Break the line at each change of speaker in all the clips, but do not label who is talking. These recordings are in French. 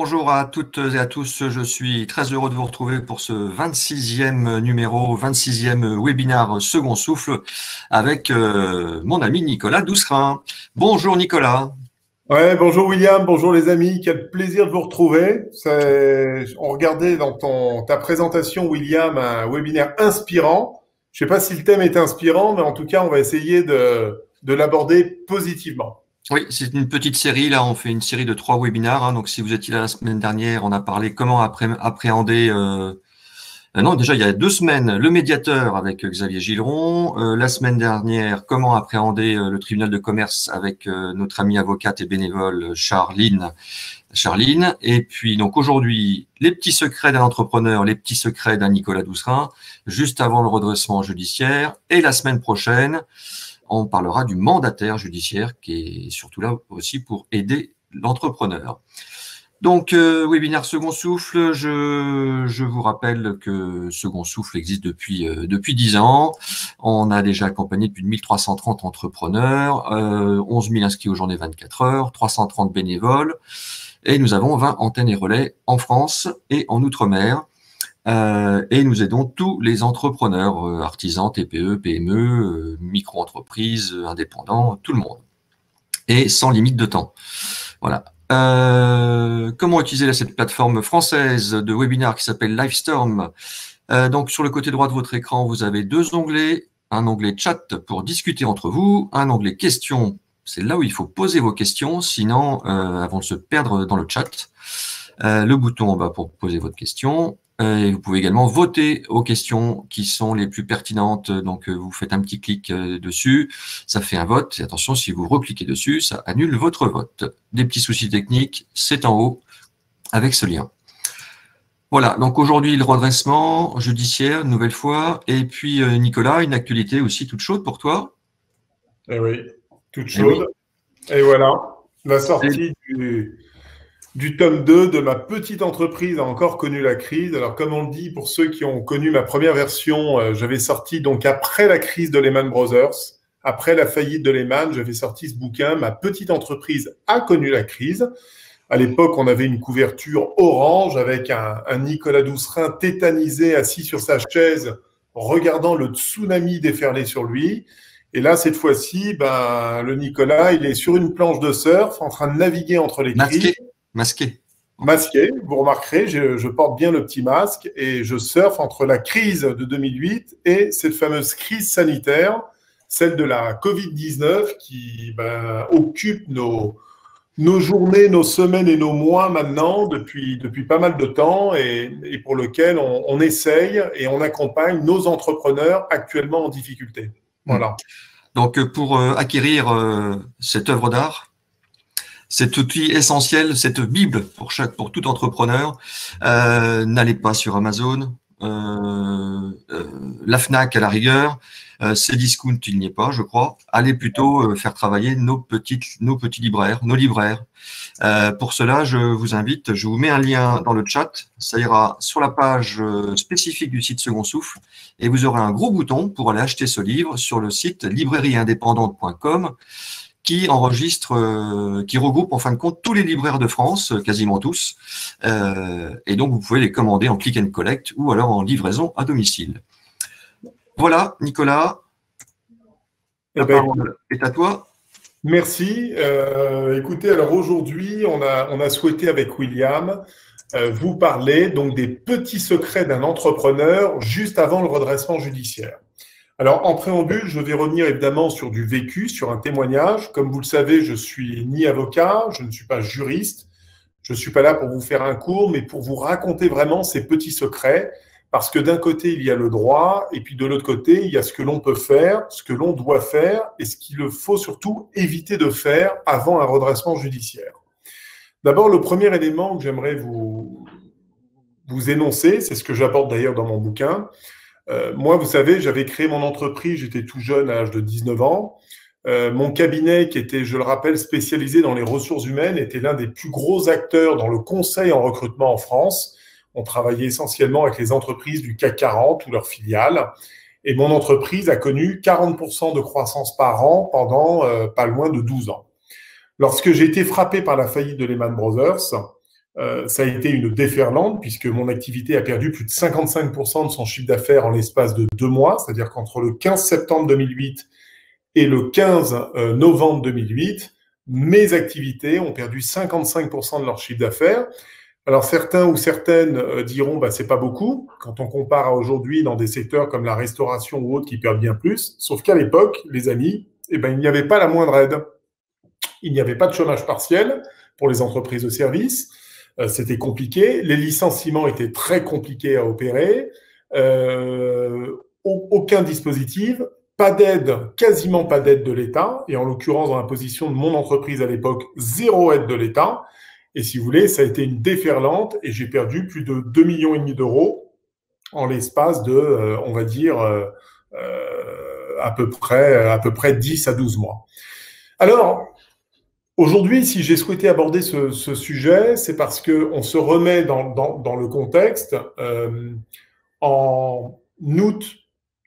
bonjour à toutes et à tous. Je suis très heureux de vous retrouver pour ce 26e numéro, 26e webinaire Second Souffle avec mon ami Nicolas Doucerin. Bonjour Nicolas.
Ouais, bonjour William, bonjour les amis, quel plaisir de vous retrouver. On regardait dans ta présentation William un webinaire inspirant. Je ne sais pas si le thème est inspirant, mais en tout cas on va essayer de l'aborder positivement.
Oui, c'est une petite série. Là, on fait une série de 3 webinaires. Donc, si vous étiez là la semaine dernière, on a parlé comment appréhender. Non, déjà, il y a 2 semaines, le médiateur avec Xavier Gileron. La semaine dernière, comment appréhender le tribunal de commerce avec notre amie avocate et bénévole Charline. Et puis, donc aujourd'hui, les petits secrets d'un entrepreneur, les petits secrets d'un Nicolas Doucerin, juste avant le redressement judiciaire. Et la semaine prochaine, on parlera du mandataire judiciaire qui est surtout là aussi pour aider l'entrepreneur. Donc, webinaire Second Souffle, je vous rappelle que Second Souffle existe depuis 10 ans. On a déjà accompagné plus de 1330 entrepreneurs, 11 000 inscrits aux journées 24 heures, 330 bénévoles, et nous avons 20 antennes et relais en France et en Outre-mer. Et nous aidons tous les entrepreneurs, artisans, TPE, PME, micro-entreprises, indépendants, tout le monde. Et sans limite de temps. Voilà. Comment utiliser cette plateforme française de webinaire qui s'appelle Livestorm? Donc, sur le côté droit de votre écran, vous avez 2 onglets. Un onglet chat pour discuter entre vous, un onglet questions. C'est là où il faut poser vos questions, sinon, elles vont se perdre dans le chat. Le bouton en bas pour poser votre question. Et vous pouvez également voter aux questions qui sont les plus pertinentes. Donc, vous faites un petit clic dessus, ça fait un vote. Et attention, si vous recliquez dessus, ça annule votre vote. Des petits soucis techniques, c'est en haut avec ce lien. Voilà, donc aujourd'hui, le redressement judiciaire, une nouvelle fois. Et puis, Nicolas, une actualité aussi toute chaude pour toi.
Eh oui, toute chaude. Et voilà, la sortie du tome 2 de ma petite entreprise a encore connu la crise. Alors, comme on le dit, pour ceux qui ont connu ma première version, j'avais sorti donc après la crise de Lehman Brothers, après la faillite de Lehman, j'avais sorti ce bouquin. Ma petite entreprise a connu la crise. À l'époque, on avait une couverture orange avec un Nicolas Doucerin tétanisé assis sur sa chaise, regardant le tsunami déferler sur lui. Et là, cette fois-ci, le Nicolas, il est sur une planche de surf en train de naviguer entre les crises.
Masqué,
vous remarquerez, je porte bien le petit masque et je surfe entre la crise de 2008 et cette fameuse crise sanitaire, celle de la Covid-19 qui occupe nos journées, nos semaines et nos mois maintenant depuis pas mal de temps et pour lequel on essaye et on accompagne nos entrepreneurs actuellement en difficulté. Voilà.
Donc, pour acquérir cette œuvre d'art, cet outil essentiel, cette Bible pour tout entrepreneur, n'allez pas sur Amazon, la Fnac à la rigueur, Cdiscount, il n'y est pas, je crois. Allez plutôt faire travailler nos petits libraires, nos libraires. Pour cela, je vous invite, je vous mets un lien dans le chat, ça ira sur la page spécifique du site Second Souffle et vous aurez un gros bouton pour aller acheter ce livre sur le site librairieindépendante.com qui regroupe en fin de compte tous les libraires de France, quasiment tous. Et donc, vous pouvez les commander en click and collect ou alors en livraison à domicile. Voilà, Nicolas, la parole est à toi.
Merci. Écoutez, alors aujourd'hui, on a souhaité avec William vous parler donc des petits secrets d'un entrepreneur juste avant le redressement judiciaire. Alors, en préambule, je vais revenir évidemment sur du vécu, sur un témoignage. Comme vous le savez, je suis ni avocat, je ne suis pas juriste. Je ne suis pas là pour vous faire un cours, mais pour vous raconter vraiment ces petits secrets. Parce que d'un côté, il y a le droit, et puis de l'autre côté, il y a ce que l'on peut faire, ce que l'on doit faire, et ce qu'il faut surtout éviter de faire avant un redressement judiciaire. D'abord, le premier élément que j'aimerais vous énoncer, c'est ce que j'apporte d'ailleurs dans mon bouquin. Moi, vous savez, j'avais créé mon entreprise, j'étais tout jeune à l'âge de 19 ans. Mon cabinet, qui était, je le rappelle, spécialisé dans les ressources humaines, était l'un des plus gros acteurs dans le conseil en recrutement en France. On travaillait essentiellement avec les entreprises du CAC 40 ou leurs filiales. Et mon entreprise a connu 40% de croissance par an pendant pas loin de 12 ans. Lorsque j'ai été frappé par la faillite de Lehman Brothers, ça a été une déferlante puisque mon activité a perdu plus de 55% de son chiffre d'affaires en l'espace de 2 mois, c'est-à-dire qu'entre le 15 septembre 2008 et le 15 novembre 2008, mes activités ont perdu 55% de leur chiffre d'affaires. Alors certains ou certaines diront bah c'est pas beaucoup quand on compare à aujourd'hui dans des secteurs comme la restauration ou autres qui perdent bien plus. Sauf qu'à l'époque, les amis, eh ben il n'y avait pas la moindre aide. Il n'y avait pas de chômage partiel pour les entreprises de services. C'était compliqué. Les licenciements étaient très compliqués à opérer. Aucun dispositif, pas d'aide, quasiment pas d'aide de l'État. Et en l'occurrence, dans la position de mon entreprise à l'époque, zéro aide de l'État. Et si vous voulez, ça a été une déferlante et j'ai perdu plus de 2,5 millions d'euros en l'espace de, on va dire, à peu près 10 à 12 mois. Alors, aujourd'hui, si j'ai souhaité aborder ce sujet, c'est parce qu'on se remet dans le contexte. En août,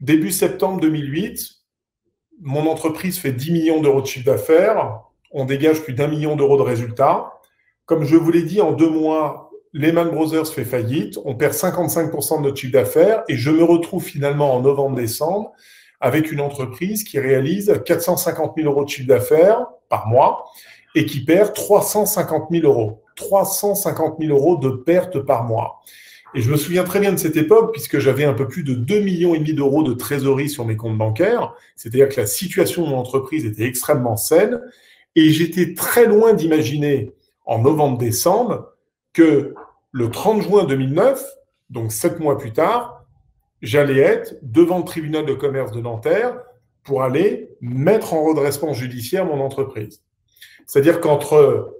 début septembre 2008, mon entreprise fait 10 millions d'euros de chiffre d'affaires. On dégage plus d'1 million d'euros de résultats. Comme je vous l'ai dit, en 2 mois, Lehman Brothers fait faillite. On perd 55% de notre chiffre d'affaires et je me retrouve finalement en novembre-décembre avec une entreprise qui réalise 450 000 euros de chiffre d'affaires par mois et qui perd 350 000 euros. 350 000 euros de pertes par mois. Et je me souviens très bien de cette époque puisque j'avais un peu plus de 2,5 millions d'euros de trésorerie sur mes comptes bancaires. C'est-à-dire que la situation de mon entreprise était extrêmement saine et j'étais très loin d'imaginer en novembre-décembre que le 30 juin 2009, donc 7 mois plus tard, j'allais être devant le tribunal de commerce de Nanterre pour aller mettre en redressement judiciaire mon entreprise. C'est-à-dire qu'entre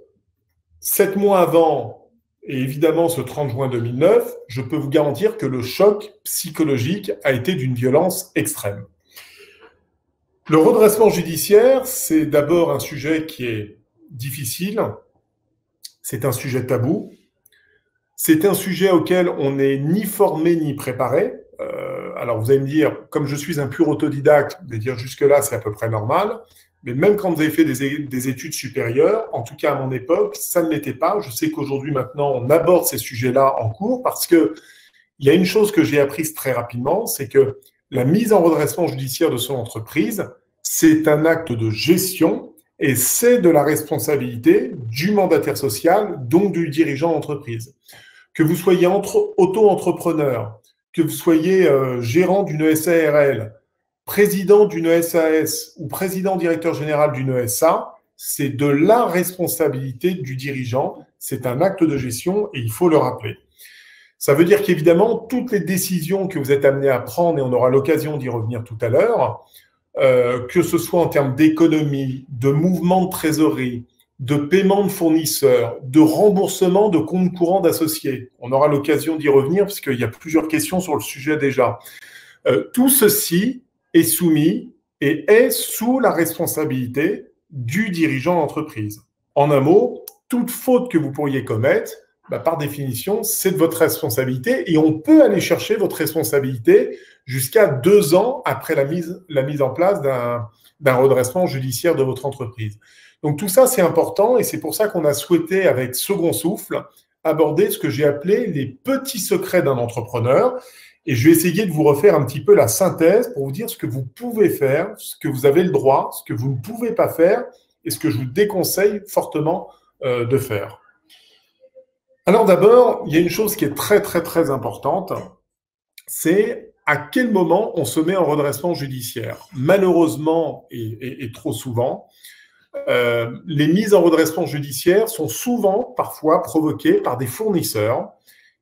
7 mois avant et évidemment ce 30 juin 2009, je peux vous garantir que le choc psychologique a été d'une violence extrême. Le redressement judiciaire, c'est d'abord un sujet qui est difficile, c'est un sujet tabou, c'est un sujet auquel on n'est ni formé ni préparé. Alors vous allez me dire, comme je suis un pur autodidacte, de dire jusque-là c'est à peu près normal, mais même quand vous avez fait des études supérieures, en tout cas à mon époque, ça ne l'était pas. Je sais qu'aujourd'hui maintenant on aborde ces sujets-là en cours parce que il y a une chose que j'ai apprise très rapidement, c'est que la mise en redressement judiciaire de son entreprise, c'est un acte de gestion et c'est de la responsabilité du mandataire social, donc du dirigeant d'entreprise. Que vous soyez auto-entrepreneur, que vous soyez gérant d'une SARL, président d'une SAS ou président directeur général d'une ESA, c'est de la responsabilité du dirigeant, c'est un acte de gestion et il faut le rappeler. Ça veut dire qu'évidemment, toutes les décisions que vous êtes amenés à prendre, et on aura l'occasion d'y revenir tout à l'heure, que ce soit en termes d'économie, de mouvement de trésorerie, de paiement de fournisseurs, de remboursement de comptes courants d'associés. On aura l'occasion d'y revenir puisqu'il y a plusieurs questions sur le sujet déjà. Tout ceci est soumis et est sous la responsabilité du dirigeant d'entreprise. En un mot, toute faute que vous pourriez commettre, par définition, c'est de votre responsabilité et on peut aller chercher votre responsabilité jusqu'à 2 ans après la mise en place d'un redressement judiciaire de votre entreprise. Donc tout ça, c'est important et c'est pour ça qu'on a souhaité, avec Second Souffle, aborder ce que j'ai appelé les petits secrets d'un entrepreneur. Et je vais essayer de vous refaire un petit peu la synthèse pour vous dire ce que vous pouvez faire, ce que vous avez le droit, ce que vous ne pouvez pas faire et ce que je vous déconseille fortement de faire. Alors d'abord, il y a une chose qui est très très très importante, c'est à quel moment on se met en redressement judiciaire. Malheureusement et trop souvent, les mises en redressement judiciaire sont souvent, parfois, provoquées par des fournisseurs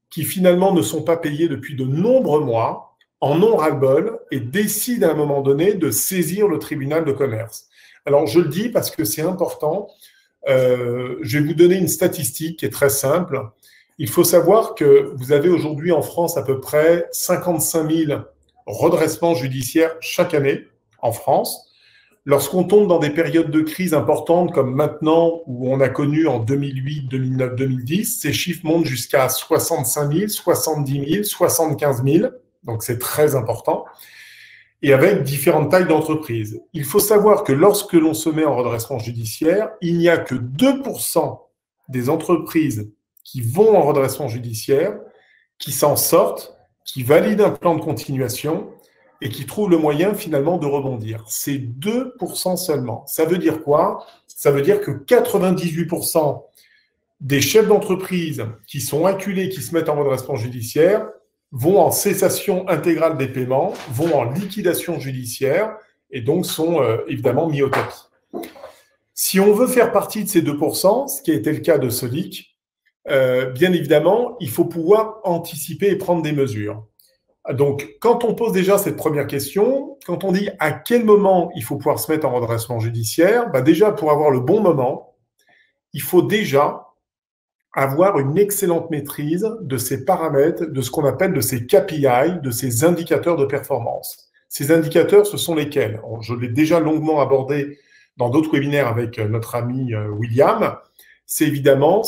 qui finalement ne sont pas payés depuis de nombreux mois, en ont ras-le-bol et décident à un moment donné de saisir le tribunal de commerce. Alors je le dis parce que c'est important. Je vais vous donner une statistique qui est très simple. Il faut savoir que vous avez aujourd'hui en France à peu près 55 000 redressements judiciaires chaque année en France. Lorsqu'on tombe dans des périodes de crise importantes comme maintenant, où on a connu en 2008, 2009, 2010, ces chiffres montent jusqu'à 65 000, 70 000, 75 000. Donc c'est très important. Et avec différentes tailles d'entreprises. Il faut savoir que lorsque l'on se met en redressement judiciaire, il n'y a que 2% des entreprises qui vont en redressement judiciaire, qui s'en sortent, qui valident un plan de continuation et qui trouvent le moyen finalement de rebondir. C'est 2% seulement. Ça veut dire quoi? Ça veut dire que 98% des chefs d'entreprise qui sont acculés, qui se mettent en redressement judiciaire, vont en cessation intégrale des paiements, vont en liquidation judiciaire et donc sont évidemment mis au tapis. Si on veut faire partie de ces 2%, ce qui a été le cas de Solic, bien évidemment, il faut pouvoir anticiper et prendre des mesures. Donc, quand on pose déjà cette première question, quand on dit à quel moment il faut pouvoir se mettre en redressement judiciaire, déjà pour avoir le bon moment, il faut déjà avoir une excellente maîtrise de ces paramètres, de ce qu'on appelle de ces KPI, de ces indicateurs de performance. Ces indicateurs, ce sont lesquels? Je l'ai déjà longuement abordé dans d'autres webinaires avec notre ami William. C'est évidemment,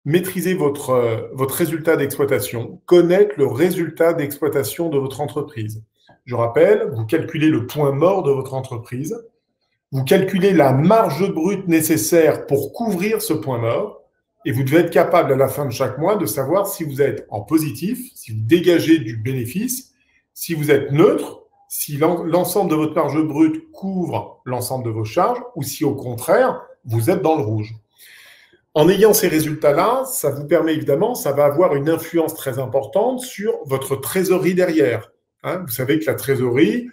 maîtriser votre résultat d'exploitation, connaître le résultat d'exploitation de votre entreprise. Je rappelle, vous calculez le point mort de votre entreprise, vous calculez la marge brute nécessaire pour couvrir ce point mort, et vous devez être capable à la fin de chaque mois de savoir si vous êtes en positif, si vous dégagez du bénéfice, si vous êtes neutre, si l'ensemble de votre marge brute couvre l'ensemble de vos charges, ou si au contraire, vous êtes dans le rouge. En ayant ces résultats-là, ça vous permet évidemment, ça va avoir une influence très importante sur votre trésorerie derrière. Vous savez que la trésorerie,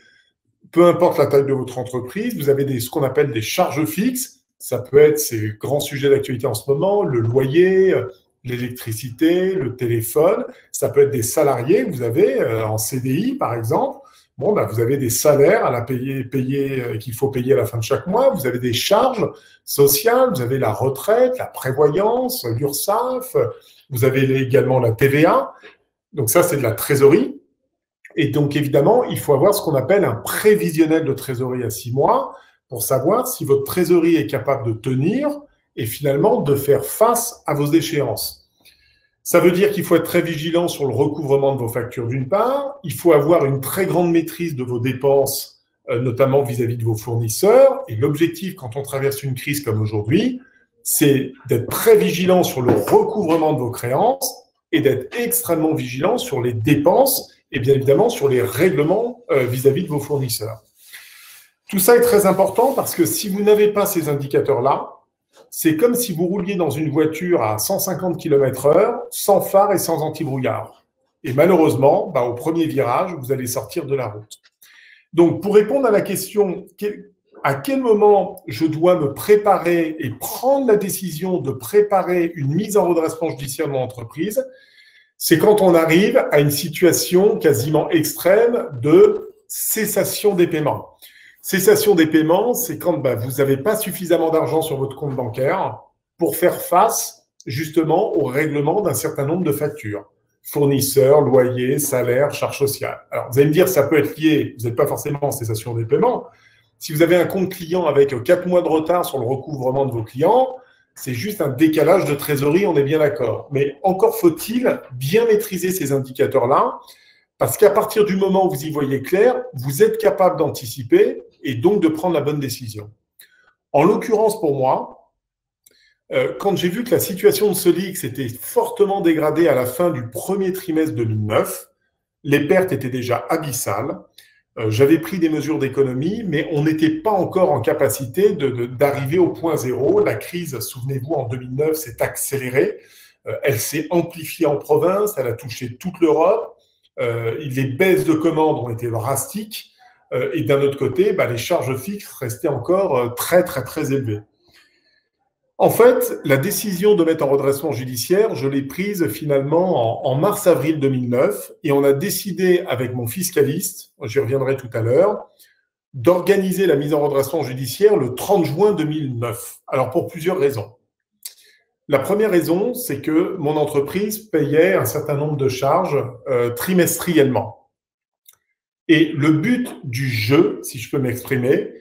peu importe la taille de votre entreprise, vous avez ce qu'on appelle des charges fixes. Ça peut être ces grands sujets d'actualité en ce moment, le loyer, l'électricité, le téléphone. Ça peut être des salariés que vous avez en CDI, par exemple. Vous avez des salaires à payer qu'il faut payer à la fin de chaque mois. Vous avez des charges sociales, vous avez la retraite, la prévoyance, l'URSSAF. Vous avez également la TVA. Donc ça, c'est de la trésorerie. Et donc, évidemment, il faut avoir ce qu'on appelle un prévisionnel de trésorerie à 6 mois pour savoir si votre trésorerie est capable de tenir et finalement de faire face à vos échéances. Ça veut dire qu'il faut être très vigilant sur le recouvrement de vos factures d'une part, il faut avoir une très grande maîtrise de vos dépenses, notamment vis-à-vis de vos fournisseurs, et l'objectif quand on traverse une crise comme aujourd'hui, c'est d'être très vigilant sur le recouvrement de vos créances et d'être extrêmement vigilant sur les dépenses et bien évidemment sur les règlements vis-à-vis de vos fournisseurs. Tout ça est très important parce que si vous n'avez pas ces indicateurs-là, c'est comme si vous rouliez dans une voiture à 150 km/h, sans phare et sans anti-brouillard. Et malheureusement, au premier virage, vous allez sortir de la route. Donc, pour répondre à la question, à quel moment je dois me préparer et prendre la décision de préparer une mise en redressement judiciaire de mon entreprise, c'est quand on arrive à une situation quasiment extrême de cessation des paiements. Cessation des paiements, c'est quand vous n'avez pas suffisamment d'argent sur votre compte bancaire pour faire face justement au règlement d'un certain nombre de factures. Fournisseurs, loyers, salaires, charges sociales. Alors, vous allez me dire, ça peut être lié, vous n'êtes pas forcément en cessation des paiements. Si vous avez un compte client avec 4 mois de retard sur le recouvrement de vos clients, c'est juste un décalage de trésorerie, on est bien d'accord. Mais encore faut-il bien maîtriser ces indicateurs-là, parce qu'à partir du moment où vous y voyez clair, vous êtes capable d'anticiper et donc de prendre la bonne décision. En l'occurrence, pour moi, quand j'ai vu que la situation de Solic s'était fortement dégradée à la fin du premier trimestre 2009, les pertes étaient déjà abyssales, j'avais pris des mesures d'économie, mais on n'était pas encore en capacité d'arriver au point zéro. La crise, souvenez-vous, en 2009, s'est accélérée, elle s'est amplifiée en province, elle a touché toute l'Europe, les baisses de commandes ont été drastiques, et d'un autre côté, les charges fixes restaient encore très, très, très élevées. En fait, la décision de mettre en redressement judiciaire, je l'ai prise finalement en mars-avril 2009, et on a décidé avec mon fiscaliste, j'y reviendrai tout à l'heure, d'organiser la mise en redressement judiciaire le 30 juin 2009. Alors, pour plusieurs raisons. La première raison, c'est que mon entreprise payait un certain nombre de charges trimestriellement. Et le but du jeu, si je peux m'exprimer,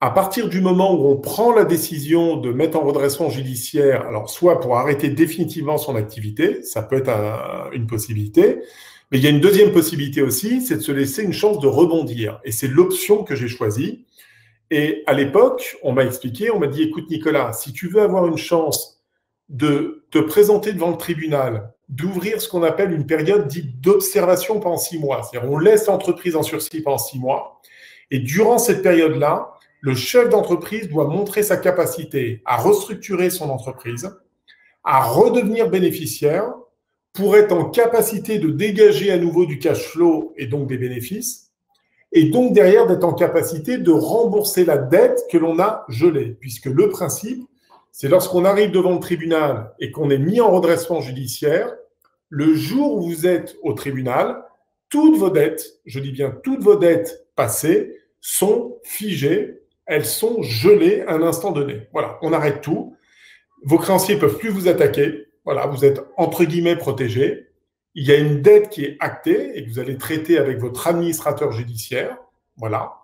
à partir du moment où on prend la décision de mettre en redressement judiciaire, alors soit pour arrêter définitivement son activité, ça peut être une possibilité, mais il y a une deuxième possibilité aussi, c'est de se laisser une chance de rebondir. Et c'est l'option que j'ai choisie. Et à l'époque, on m'a expliqué, on m'a dit, écoute Nicolas, si tu veux avoir une chance de te présenter devant le tribunal, d'ouvrir ce qu'on appelle une période dite d'observation pendant 6 mois. C'est-à-dire on laisse l'entreprise en sursis pendant 6 mois. Et durant cette période-là, le chef d'entreprise doit montrer sa capacité à restructurer son entreprise, à redevenir bénéficiaire pour être en capacité de dégager à nouveau du cash flow et donc des bénéfices, et donc derrière d'être en capacité de rembourser la dette que l'on a gelée. Puisque le principe, c'est lorsqu'on arrive devant le tribunal et qu'on est mis en redressement judiciaire, le jour où vous êtes au tribunal, toutes vos dettes, je dis bien toutes vos dettes passées, sont figées, elles sont gelées à un instant donné. Voilà, on arrête tout. Vos créanciers ne peuvent plus vous attaquer. Voilà, vous êtes entre guillemets protégé. Il y a une dette qui est actée et que vous allez traiter avec votre administrateur judiciaire. Voilà.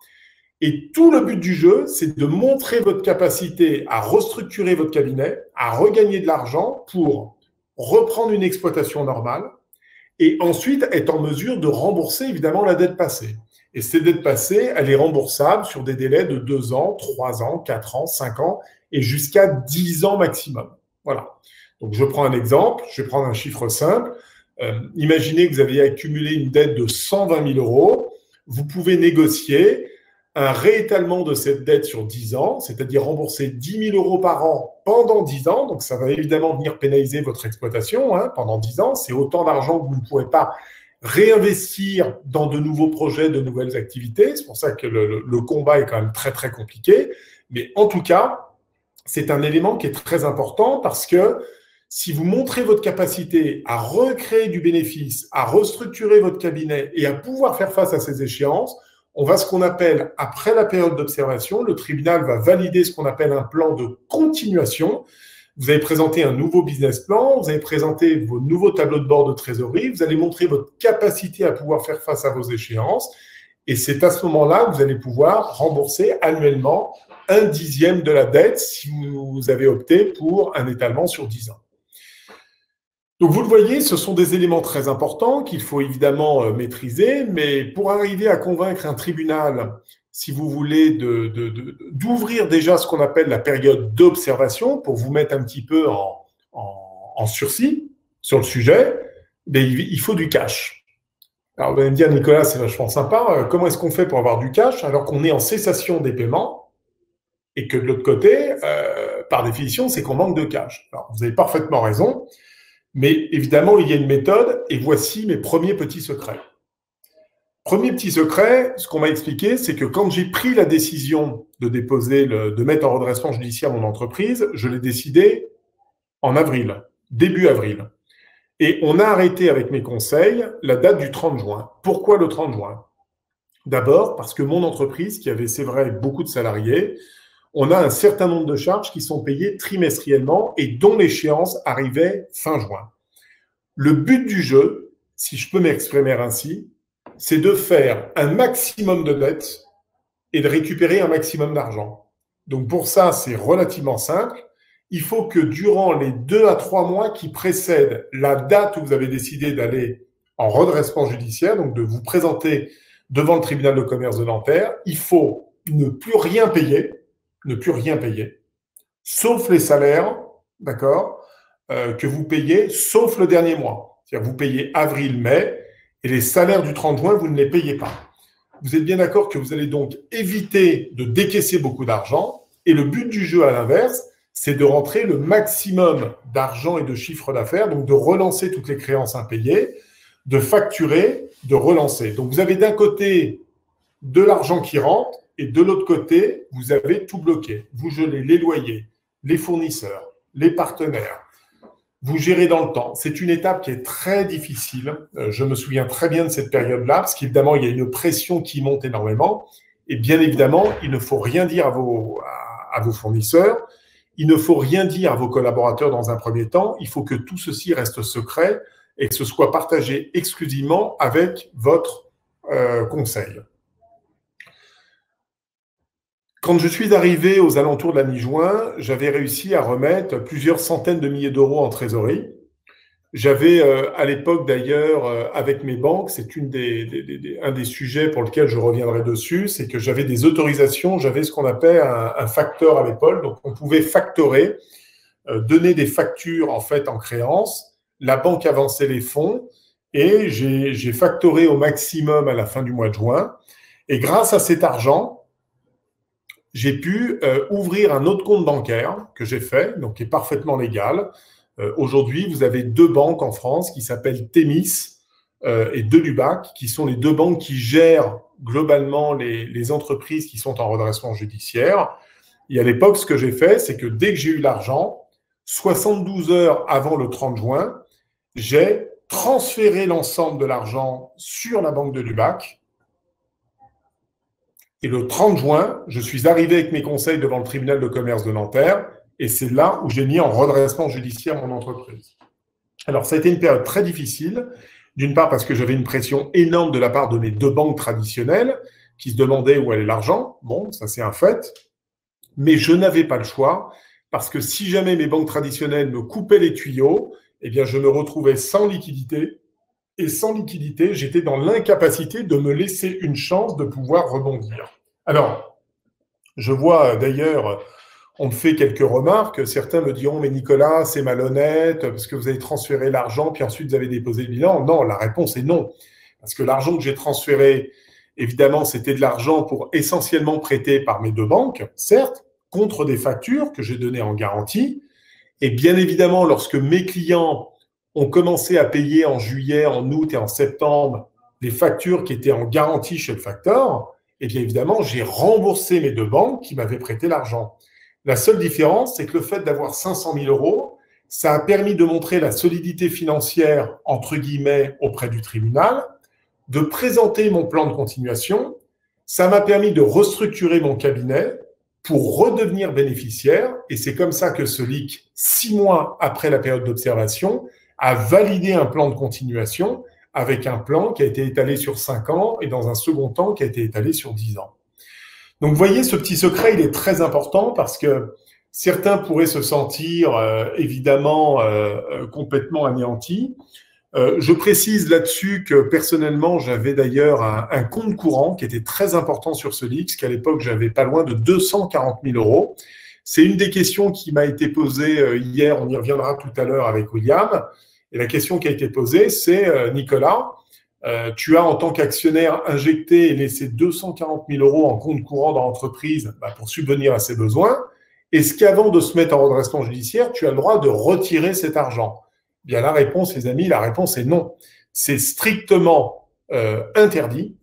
Et tout le but du jeu, c'est de montrer votre capacité à restructurer votre cabinet, à regagner de l'argent pour reprendre une exploitation normale et ensuite être en mesure de rembourser évidemment la dette passée. Et cette dette passée, elle est remboursable sur des délais de 2 ans, 3 ans, 4 ans, 5 ans et jusqu'à 10 ans maximum. Voilà. Donc, je prends un exemple, je vais prendre un chiffre simple. Imaginez que vous avez accumulé une dette de 120 000 euros. Vous pouvez négocier un réétalement de cette dette sur 10 ans, c'est-à-dire rembourser 10 000 euros par an pendant 10 ans. Donc, ça va évidemment venir pénaliser votre exploitation pendant 10 ans. C'est autant d'argent que vous ne pourrez pas réinvestir dans de nouveaux projets, de nouvelles activités. C'est pour ça que le combat est quand même très, très compliqué. Mais en tout cas, c'est un élément qui est très important parce que si vous montrez votre capacité à recréer du bénéfice, à restructurer votre cabinet et à pouvoir faire face à ces échéances, on va ce qu'on appelle, après la période d'observation, le tribunal va valider ce qu'on appelle un plan de continuation. Vous avez présenté un nouveau business plan, vous avez présenté vos nouveaux tableaux de bord de trésorerie, vous allez montrer votre capacité à pouvoir faire face à vos échéances. Et c'est à ce moment-là que vous allez pouvoir rembourser annuellement 1/10 de la dette si vous avez opté pour un étalement sur 10 ans. Donc, vous le voyez, ce sont des éléments très importants qu'il faut évidemment maîtriser, mais pour arriver à convaincre un tribunal, si vous voulez, d'ouvrir déjà ce qu'on appelle la période d'observation pour vous mettre un petit peu en sursis sur le sujet, mais il faut du cash. Alors, vous allez me dire, Nicolas, c'est vachement sympa, comment est-ce qu'on fait pour avoir du cash alors qu'on est en cessation des paiements et que de l'autre côté, par définition, c'est qu'on manque de cash. Alors, vous avez parfaitement raison. Mais évidemment, il y a une méthode et voici mes premiers petits secrets. Premier petit secret, ce qu'on m'a expliqué, c'est que quand j'ai pris la décision de de mettre en redressement judiciaire mon entreprise, je l'ai décidé en avril, début avril. Et on a arrêté avec mes conseils la date du 30 juin. Pourquoi le 30 juin? D'abord, parce que mon entreprise, qui avait, c'est vrai, beaucoup de salariés, on a un certain nombre de charges qui sont payées trimestriellement et dont l'échéance arrivait fin juin. Le but du jeu, si je peux m'exprimer ainsi, c'est de faire un maximum de dettes et de récupérer un maximum d'argent. Donc pour ça, c'est relativement simple. Il faut que durant les 2 à 3 mois qui précèdent la date où vous avez décidé d'aller en redressement judiciaire, donc de vous présenter devant le tribunal de commerce de Nanterre, il faut ne plus rien payer, sauf les salaires, d'accord, que vous payez, sauf le dernier mois. C'est-à-dire vous payez avril, mai, et les salaires du 30 juin, vous ne les payez pas. Vous êtes bien d'accord que vous allez donc éviter de décaisser beaucoup d'argent, et le but du jeu à l'inverse, c'est de rentrer le maximum d'argent et de chiffre d'affaires, donc de relancer toutes les créances impayées, de facturer, de relancer. Donc vous avez d'un côté de l'argent qui rentre, et de l'autre côté, vous avez tout bloqué. Vous gelez les loyers, les fournisseurs, les partenaires. Vous gérez dans le temps. C'est une étape qui est très difficile. Je me souviens très bien de cette période-là, parce qu'évidemment, il y a une pression qui monte énormément. Et bien évidemment, il ne faut rien dire à vos fournisseurs. Il ne faut rien dire à vos collaborateurs dans un premier temps. Il faut que tout ceci reste secret et que ce soit partagé exclusivement avec votre conseil. Quand je suis arrivé aux alentours de la mi-juin, j'avais réussi à remettre plusieurs centaines de milliers d'euros en trésorerie. J'avais, à l'époque d'ailleurs, avec mes banques, c'est un des sujets pour lequel je reviendrai dessus, c'est que j'avais des autorisations, j'avais ce qu'on appelle un facteur à l'époque, donc on pouvait factorer donner des factures en fait en créance, la banque avançait les fonds et j'ai factoré au maximum à la fin du mois de juin. Et grâce à cet argent, j'ai pu ouvrir un autre compte bancaire que j'ai fait, donc qui est parfaitement légal. Aujourd'hui, vous avez 2 banques en France qui s'appellent Thémis et Delubac, qui sont les 2 banques qui gèrent globalement les entreprises qui sont en redressement judiciaire. Et à l'époque, ce que j'ai fait, c'est que dès que j'ai eu l'argent, 72 heures avant le 30 juin, j'ai transféré l'ensemble de l'argent sur la banque de Lubac. Et le 30 juin, je suis arrivé avec mes conseils devant le tribunal de commerce de Nanterre et c'est là où j'ai mis en redressement judiciaire mon entreprise. Alors, ça a été une période très difficile, d'une part parce que j'avais une pression énorme de la part de mes 2 banques traditionnelles qui se demandaient où allait l'argent. Bon, ça c'est un fait. Mais je n'avais pas le choix parce que si jamais mes banques traditionnelles me coupaient les tuyaux, eh bien, je me retrouvais sans liquidité. Et sans liquidité, j'étais dans l'incapacité de me laisser une chance de pouvoir rebondir. Alors, je vois d'ailleurs, on me fait quelques remarques. Certains me diront, mais Nicolas, c'est malhonnête parce que vous avez transféré l'argent, puis ensuite vous avez déposé le bilan. Non, la réponse est non. Parce que l'argent que j'ai transféré, évidemment, c'était de l'argent pour essentiellement prêter par mes 2 banques, certes, contre des factures que j'ai données en garantie. Et bien évidemment, lorsque mes clients ont commencé à payer en juillet, en août et en septembre les factures qui étaient en garantie chez le facteur, et bien évidemment, j'ai remboursé mes 2 banques qui m'avaient prêté l'argent. La seule différence, c'est que le fait d'avoir 500 000 euros, ça a permis de montrer la solidité financière, entre guillemets, auprès du tribunal, de présenter mon plan de continuation. Ça m'a permis de restructurer mon cabinet pour redevenir bénéficiaire. Et c'est comme ça que Solic, 6 mois après la période d'observation, a validé un plan de continuation avec un plan qui a été étalé sur 5 ans et dans un second temps qui a été étalé sur 10 ans. Donc, vous voyez, ce petit secret, il est très important parce que certains pourraient se sentir évidemment complètement anéantis. Je précise là-dessus que personnellement, j'avais d'ailleurs un compte courant qui était très important sur Solix, qu'à l'époque, j'avais pas loin de 240 000 euros. C'est une des questions qui m'a été posée hier, on y reviendra tout à l'heure avec William. Et la question qui a été posée, c'est Nicolas, tu as en tant qu'actionnaire injecté et laissé 240 000 euros en compte courant dans l'entreprise pour subvenir à ses besoins. Est-ce qu'avant de se mettre en redressement judiciaire, tu as le droit de retirer cet argent ? Bien, la réponse, les amis, la réponse est non. C'est strictement interdit,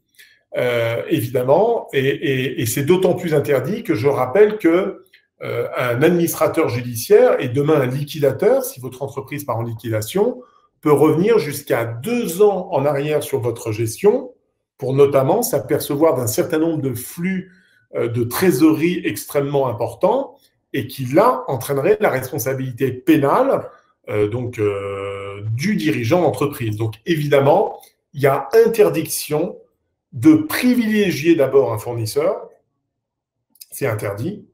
évidemment, et c'est d'autant plus interdit que je rappelle que un administrateur judiciaire et demain un liquidateur, si votre entreprise part en liquidation, peut revenir jusqu'à 2 ans en arrière sur votre gestion pour notamment s'apercevoir d'un certain nombre de flux de trésorerie extrêmement importants et qui, là, entraînerait la responsabilité pénale du dirigeant d'entreprise. Donc, évidemment, il y a interdiction de privilégier d'abord un fournisseur, c'est interdit,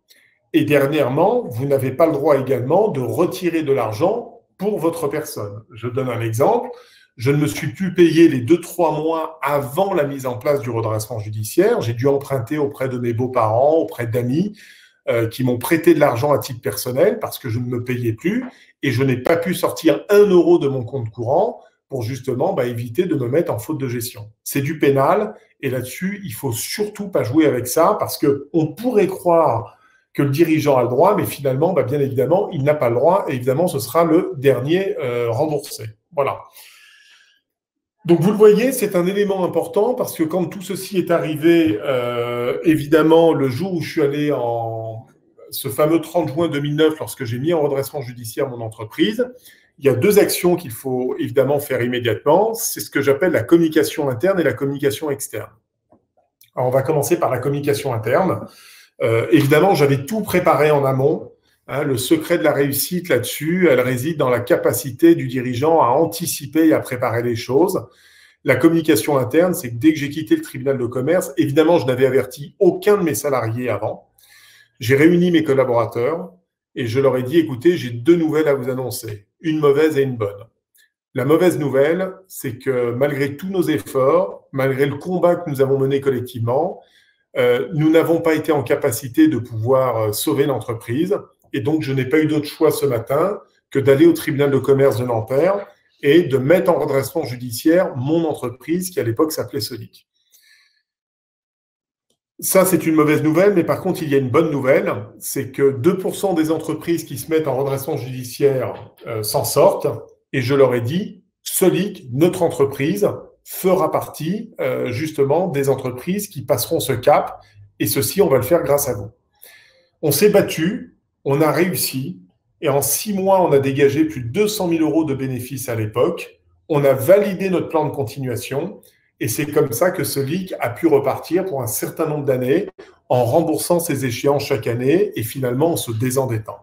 et dernièrement, vous n'avez pas le droit également de retirer de l'argent pour votre personne. Je donne un exemple, je ne me suis plus payé les 2-3 mois avant la mise en place du redressement judiciaire, j'ai dû emprunter auprès de mes beaux-parents, auprès d'amis, qui m'ont prêté de l'argent à titre personnel parce que je ne me payais plus et je n'ai pas pu sortir 1 euro de mon compte courant pour justement éviter de me mettre en faute de gestion. C'est du pénal et là-dessus, il faut surtout pas jouer avec ça parce qu'on pourrait croire que le dirigeant a le droit, mais finalement, bien évidemment, il n'a pas le droit et évidemment, ce sera le dernier remboursé. Voilà. Donc, vous le voyez, c'est un élément important parce que quand tout ceci est arrivé, évidemment, le jour où je suis allé en ce fameux 30 juin 2009, lorsque j'ai mis en redressement judiciaire mon entreprise, il y a 2 actions qu'il faut évidemment faire immédiatement. C'est ce que j'appelle la communication interne et la communication externe. Alors, on va commencer par la communication interne. Évidemment, j'avais tout préparé en amont. Le secret de la réussite là-dessus, elle réside dans la capacité du dirigeant à anticiper et à préparer les choses. La communication interne, c'est que dès que j'ai quitté le tribunal de commerce, évidemment, je n'avais averti aucun de mes salariés avant. J'ai réuni mes collaborateurs et je leur ai dit, écoutez, j'ai 2 nouvelles à vous annoncer, une mauvaise et une bonne. La mauvaise nouvelle, c'est que malgré tous nos efforts, malgré le combat que nous avons mené collectivement, nous n'avons pas été en capacité de pouvoir sauver l'entreprise. Et donc, je n'ai pas eu d'autre choix ce matin que d'aller au tribunal de commerce de Nanterre et de mettre en redressement judiciaire mon entreprise qui, à l'époque, s'appelait Sonic. Ça, c'est une mauvaise nouvelle, mais par contre, il y a une bonne nouvelle, c'est que 2% des entreprises qui se mettent en redressement judiciaire s'en sortent. Et je leur ai dit, Solic, notre entreprise, fera partie justement des entreprises qui passeront ce cap. Et ceci, on va le faire grâce à vous. On s'est battu, on a réussi. Et en 6 mois, on a dégagé plus de 200 000 euros de bénéfices à l'époque. On a validé notre plan de continuation. Et c'est comme ça que Solic a pu repartir pour un certain nombre d'années en remboursant ses échéances chaque année et finalement en se désendettant.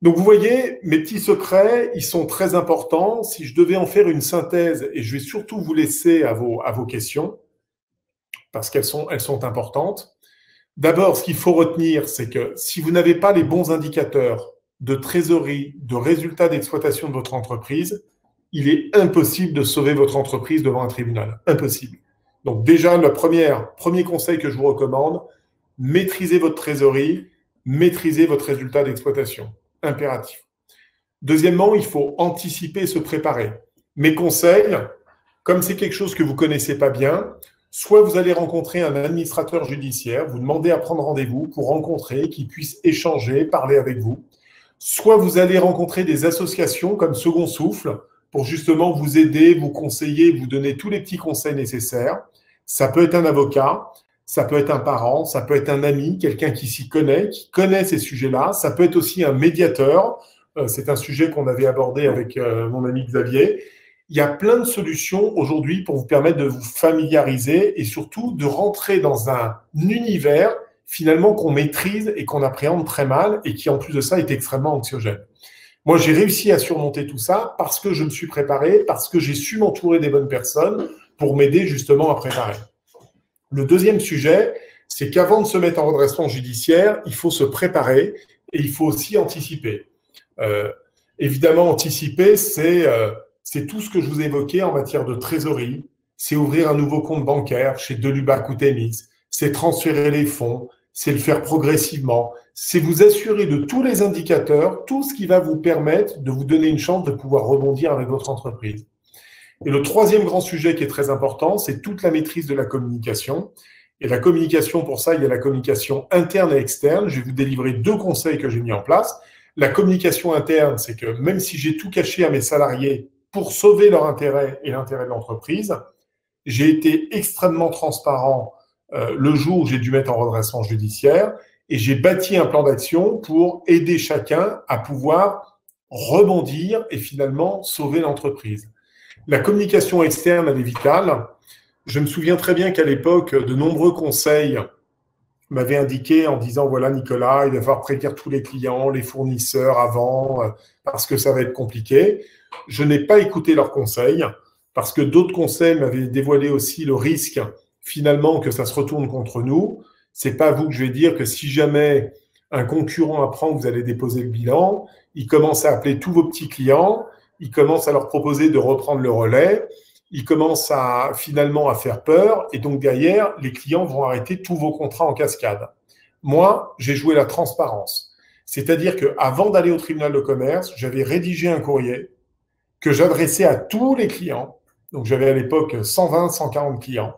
Donc vous voyez, mes petits secrets, ils sont très importants. Si je devais en faire une synthèse, et je vais surtout vous laisser à vos questions, parce qu'elles sont importantes. D'abord, ce qu'il faut retenir, c'est que si vous n'avez pas les bons indicateurs de trésorerie, de résultats d'exploitation de votre entreprise, il est impossible de sauver votre entreprise devant un tribunal. Impossible. Donc déjà, le premier conseil que je vous recommande, maîtrisez votre trésorerie, maîtrisez votre résultat d'exploitation. Impératif. Deuxièmement, il faut anticiper et se préparer. Mes conseils, comme c'est quelque chose que vous ne connaissez pas bien, soit vous allez rencontrer un administrateur judiciaire, vous demandez à prendre rendez-vous pour rencontrer, qu'il puisse échanger, parler avec vous. Soit vous allez rencontrer des associations comme Second Souffle, pour justement vous aider, vous conseiller, vous donner tous les petits conseils nécessaires. Ça peut être un avocat, ça peut être un parent, ça peut être un ami, quelqu'un qui s'y connaît, qui connaît ces sujets-là. Ça peut être aussi un médiateur. C'est un sujet qu'on avait abordé avec mon ami Xavier. Il y a plein de solutions aujourd'hui pour vous permettre de vous familiariser et surtout de rentrer dans un univers finalement qu'on maîtrise et qu'on appréhende très mal et qui en plus de ça est extrêmement anxiogène. Moi, j'ai réussi à surmonter tout ça parce que je me suis préparé, parce que j'ai su m'entourer des bonnes personnes pour m'aider justement à préparer. Le deuxième sujet, c'est qu'avant de se mettre en redressement judiciaire, il faut se préparer et il faut aussi anticiper. Évidemment, anticiper, c'est tout ce que je vous ai évoqué en matière de trésorerie, c'est ouvrir un nouveau compte bancaire chez Delubac ou Thémis, c'est transférer les fonds, c'est le faire progressivement, c'est vous assurer de tous les indicateurs, tout ce qui va vous permettre de vous donner une chance de pouvoir rebondir avec votre entreprise. Et le troisième grand sujet qui est très important, c'est toute la maîtrise de la communication. Et la communication, pour ça, il y a la communication interne et externe. Je vais vous délivrer 2 conseils que j'ai mis en place. La communication interne, c'est que même si j'ai tout caché à mes salariés pour sauver leur intérêt et l'intérêt de l'entreprise, j'ai été extrêmement transparent le jour où j'ai dû mettre en redressement judiciaire et j'ai bâti un plan d'action pour aider chacun à pouvoir rebondir et finalement sauver l'entreprise. La communication externe, elle est vitale. Je me souviens très bien qu'à l'époque, de nombreux conseils m'avaient indiqué en disant, voilà Nicolas, il va falloir prévenir tous les clients, les fournisseurs avant, parce que ça va être compliqué. Je n'ai pas écouté leurs conseils, parce que d'autres conseils m'avaient dévoilé aussi le risque finalement que ça se retourne contre nous. C'est pas à vous que je vais dire que si jamais un concurrent apprend que vous allez déposer le bilan, il commence à appeler tous vos petits clients, il commence à leur proposer de reprendre le relais, il commence finalement à faire peur, et donc derrière, les clients vont arrêter tous vos contrats en cascade. Moi, j'ai joué la transparence. C'est-à-dire qu'avant d'aller au tribunal de commerce, j'avais rédigé un courrier que j'adressais à tous les clients. Donc j'avais à l'époque 120, 140 clients.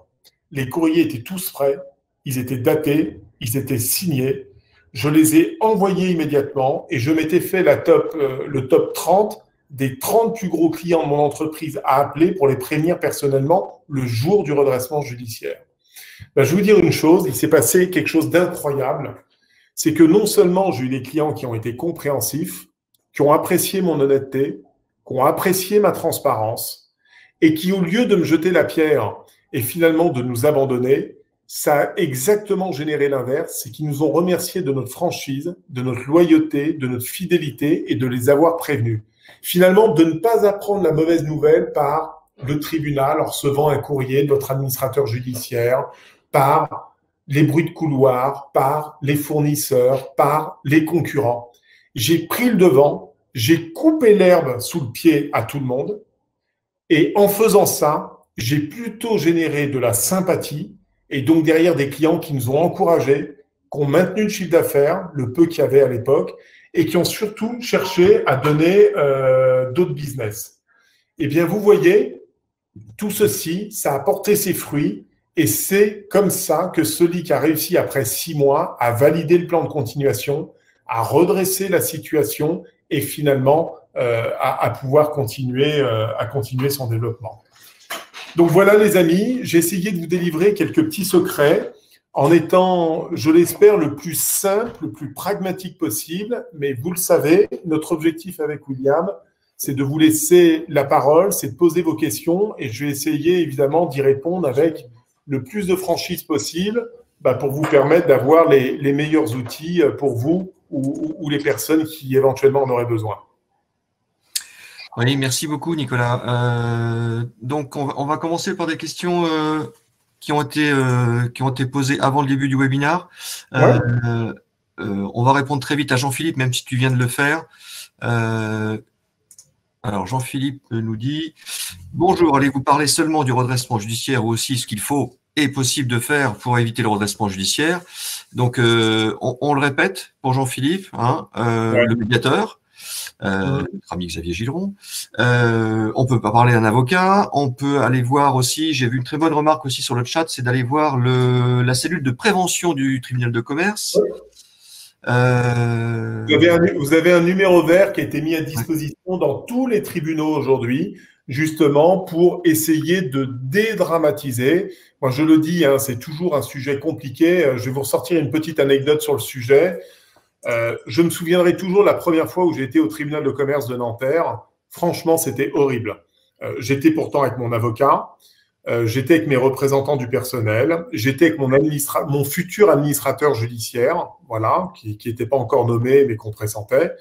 Les courriers étaient tous prêts, ils étaient datés, ils étaient signés. Je les ai envoyés immédiatement et je m'étais fait le top 30 des 30 plus gros clients de mon entreprise à appeler pour les prévenir personnellement le jour du redressement judiciaire. Ben, je vais vous dire une chose, il s'est passé quelque chose d'incroyable. C'est que non seulement j'ai eu des clients qui ont été compréhensifs, qui ont apprécié mon honnêteté, qui ont apprécié ma transparence et qui, au lieu de me jeter la pierre et finalement de nous abandonner, ça a exactement généré l'inverse, c'est qu'ils nous ont remerciés de notre franchise, de notre loyauté, de notre fidélité et de les avoir prévenus. Finalement, de ne pas apprendre la mauvaise nouvelle par le tribunal en recevant un courrier de votre administrateur judiciaire, par les bruits de couloir, par les fournisseurs, par les concurrents. J'ai pris le devant, j'ai coupé l'herbe sous le pied à tout le monde et en faisant ça, j'ai plutôt généré de la sympathie et donc derrière des clients qui nous ont encouragés, qui ont maintenu le chiffre d'affaires, le peu qu'il y avait à l'époque, et qui ont surtout cherché à donner d'autres business. Eh bien, vous voyez, tout ceci, ça a porté ses fruits, et c'est comme ça que Solik a réussi, après 6 mois, à valider le plan de continuation, à redresser la situation et finalement à pouvoir continuer son développement. Donc voilà les amis, j'ai essayé de vous délivrer quelques petits secrets en étant, je l'espère, le plus simple, le plus pragmatique possible. Mais vous le savez, notre objectif avec William, c'est de vous laisser la parole, c'est de poser vos questions et je vais essayer évidemment d'y répondre avec le plus de franchise possible pour vous permettre d'avoir les meilleurs outils pour vous ou les personnes qui éventuellement en auraient besoin.
Oui, merci beaucoup, Nicolas. Donc, on va commencer par des questions qui ont été posées avant le début du webinaire.
Ouais.
On va répondre très vite à Jean-Philippe, même si tu viens de le faire. Alors, Jean-Philippe nous dit « Bonjour, allez-vous parler seulement du redressement judiciaire ou aussi ce qu'il faut et possible de faire pour éviter le redressement judiciaire ?» Donc, on le répète pour Jean-Philippe, le médiateur. Notre ami Xavier Gileron. On peut pas parler d'un avocat. On peut aller voir aussi, j'ai vu une très bonne remarque aussi sur le chat, c'est d'aller voir la cellule de prévention du tribunal de commerce.
Vous avez un numéro vert qui a été mis à disposition dans tous les tribunaux aujourd'hui, justement pour essayer de dédramatiser. Moi, je le dis, c'est toujours un sujet compliqué. Je vais vous ressortir une petite anecdote sur le sujet. Je me souviendrai toujours la première fois où j'ai été au tribunal de commerce de Nanterre. Franchement, c'était horrible. J'étais pourtant avec mon avocat, j'étais avec mes représentants du personnel, j'étais avec mon futur administrateur judiciaire, voilà, qui n'était pas encore nommé mais qu'on pressentait.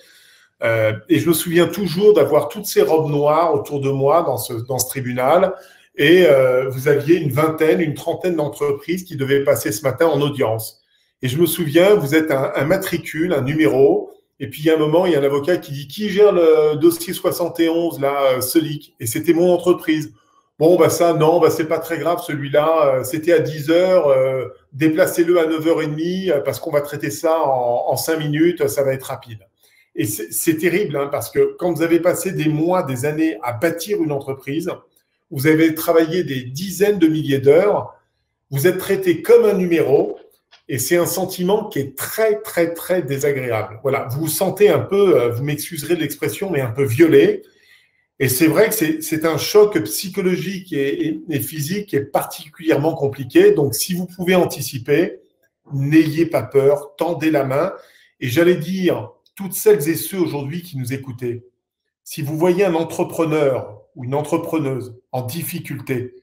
Et je me souviens toujours d'avoir toutes ces robes noires autour de moi dans ce tribunal. Et vous aviez une trentaine d'entreprises qui devaient passer ce matin en audience. Et je me souviens, vous êtes un matricule, un numéro, et puis il y a un moment, il y a un avocat qui dit « Qui gère le dossier 71, là, Solik ?» Et c'était mon entreprise. Bon, c'est pas très grave, celui-là, c'était à 10 heures, déplacez-le à 9h30, parce qu'on va traiter ça en 5 minutes, ça va être rapide. Et c'est terrible, parce que quand vous avez passé des mois, des années à bâtir une entreprise, vous avez travaillé des dizaines de milliers d'heures, vous êtes traité comme un numéro, et c'est un sentiment qui est très, très, très désagréable. Voilà, vous vous sentez un peu, vous m'excuserez de l'expression, mais un peu violé. Et c'est vrai que c'est un choc psychologique et physique qui est particulièrement compliqué. Donc, si vous pouvez anticiper, n'ayez pas peur, tendez la main. Et j'allais dire, toutes celles et ceux aujourd'hui qui nous écoutez, si vous voyez un entrepreneur ou une entrepreneuse en difficulté,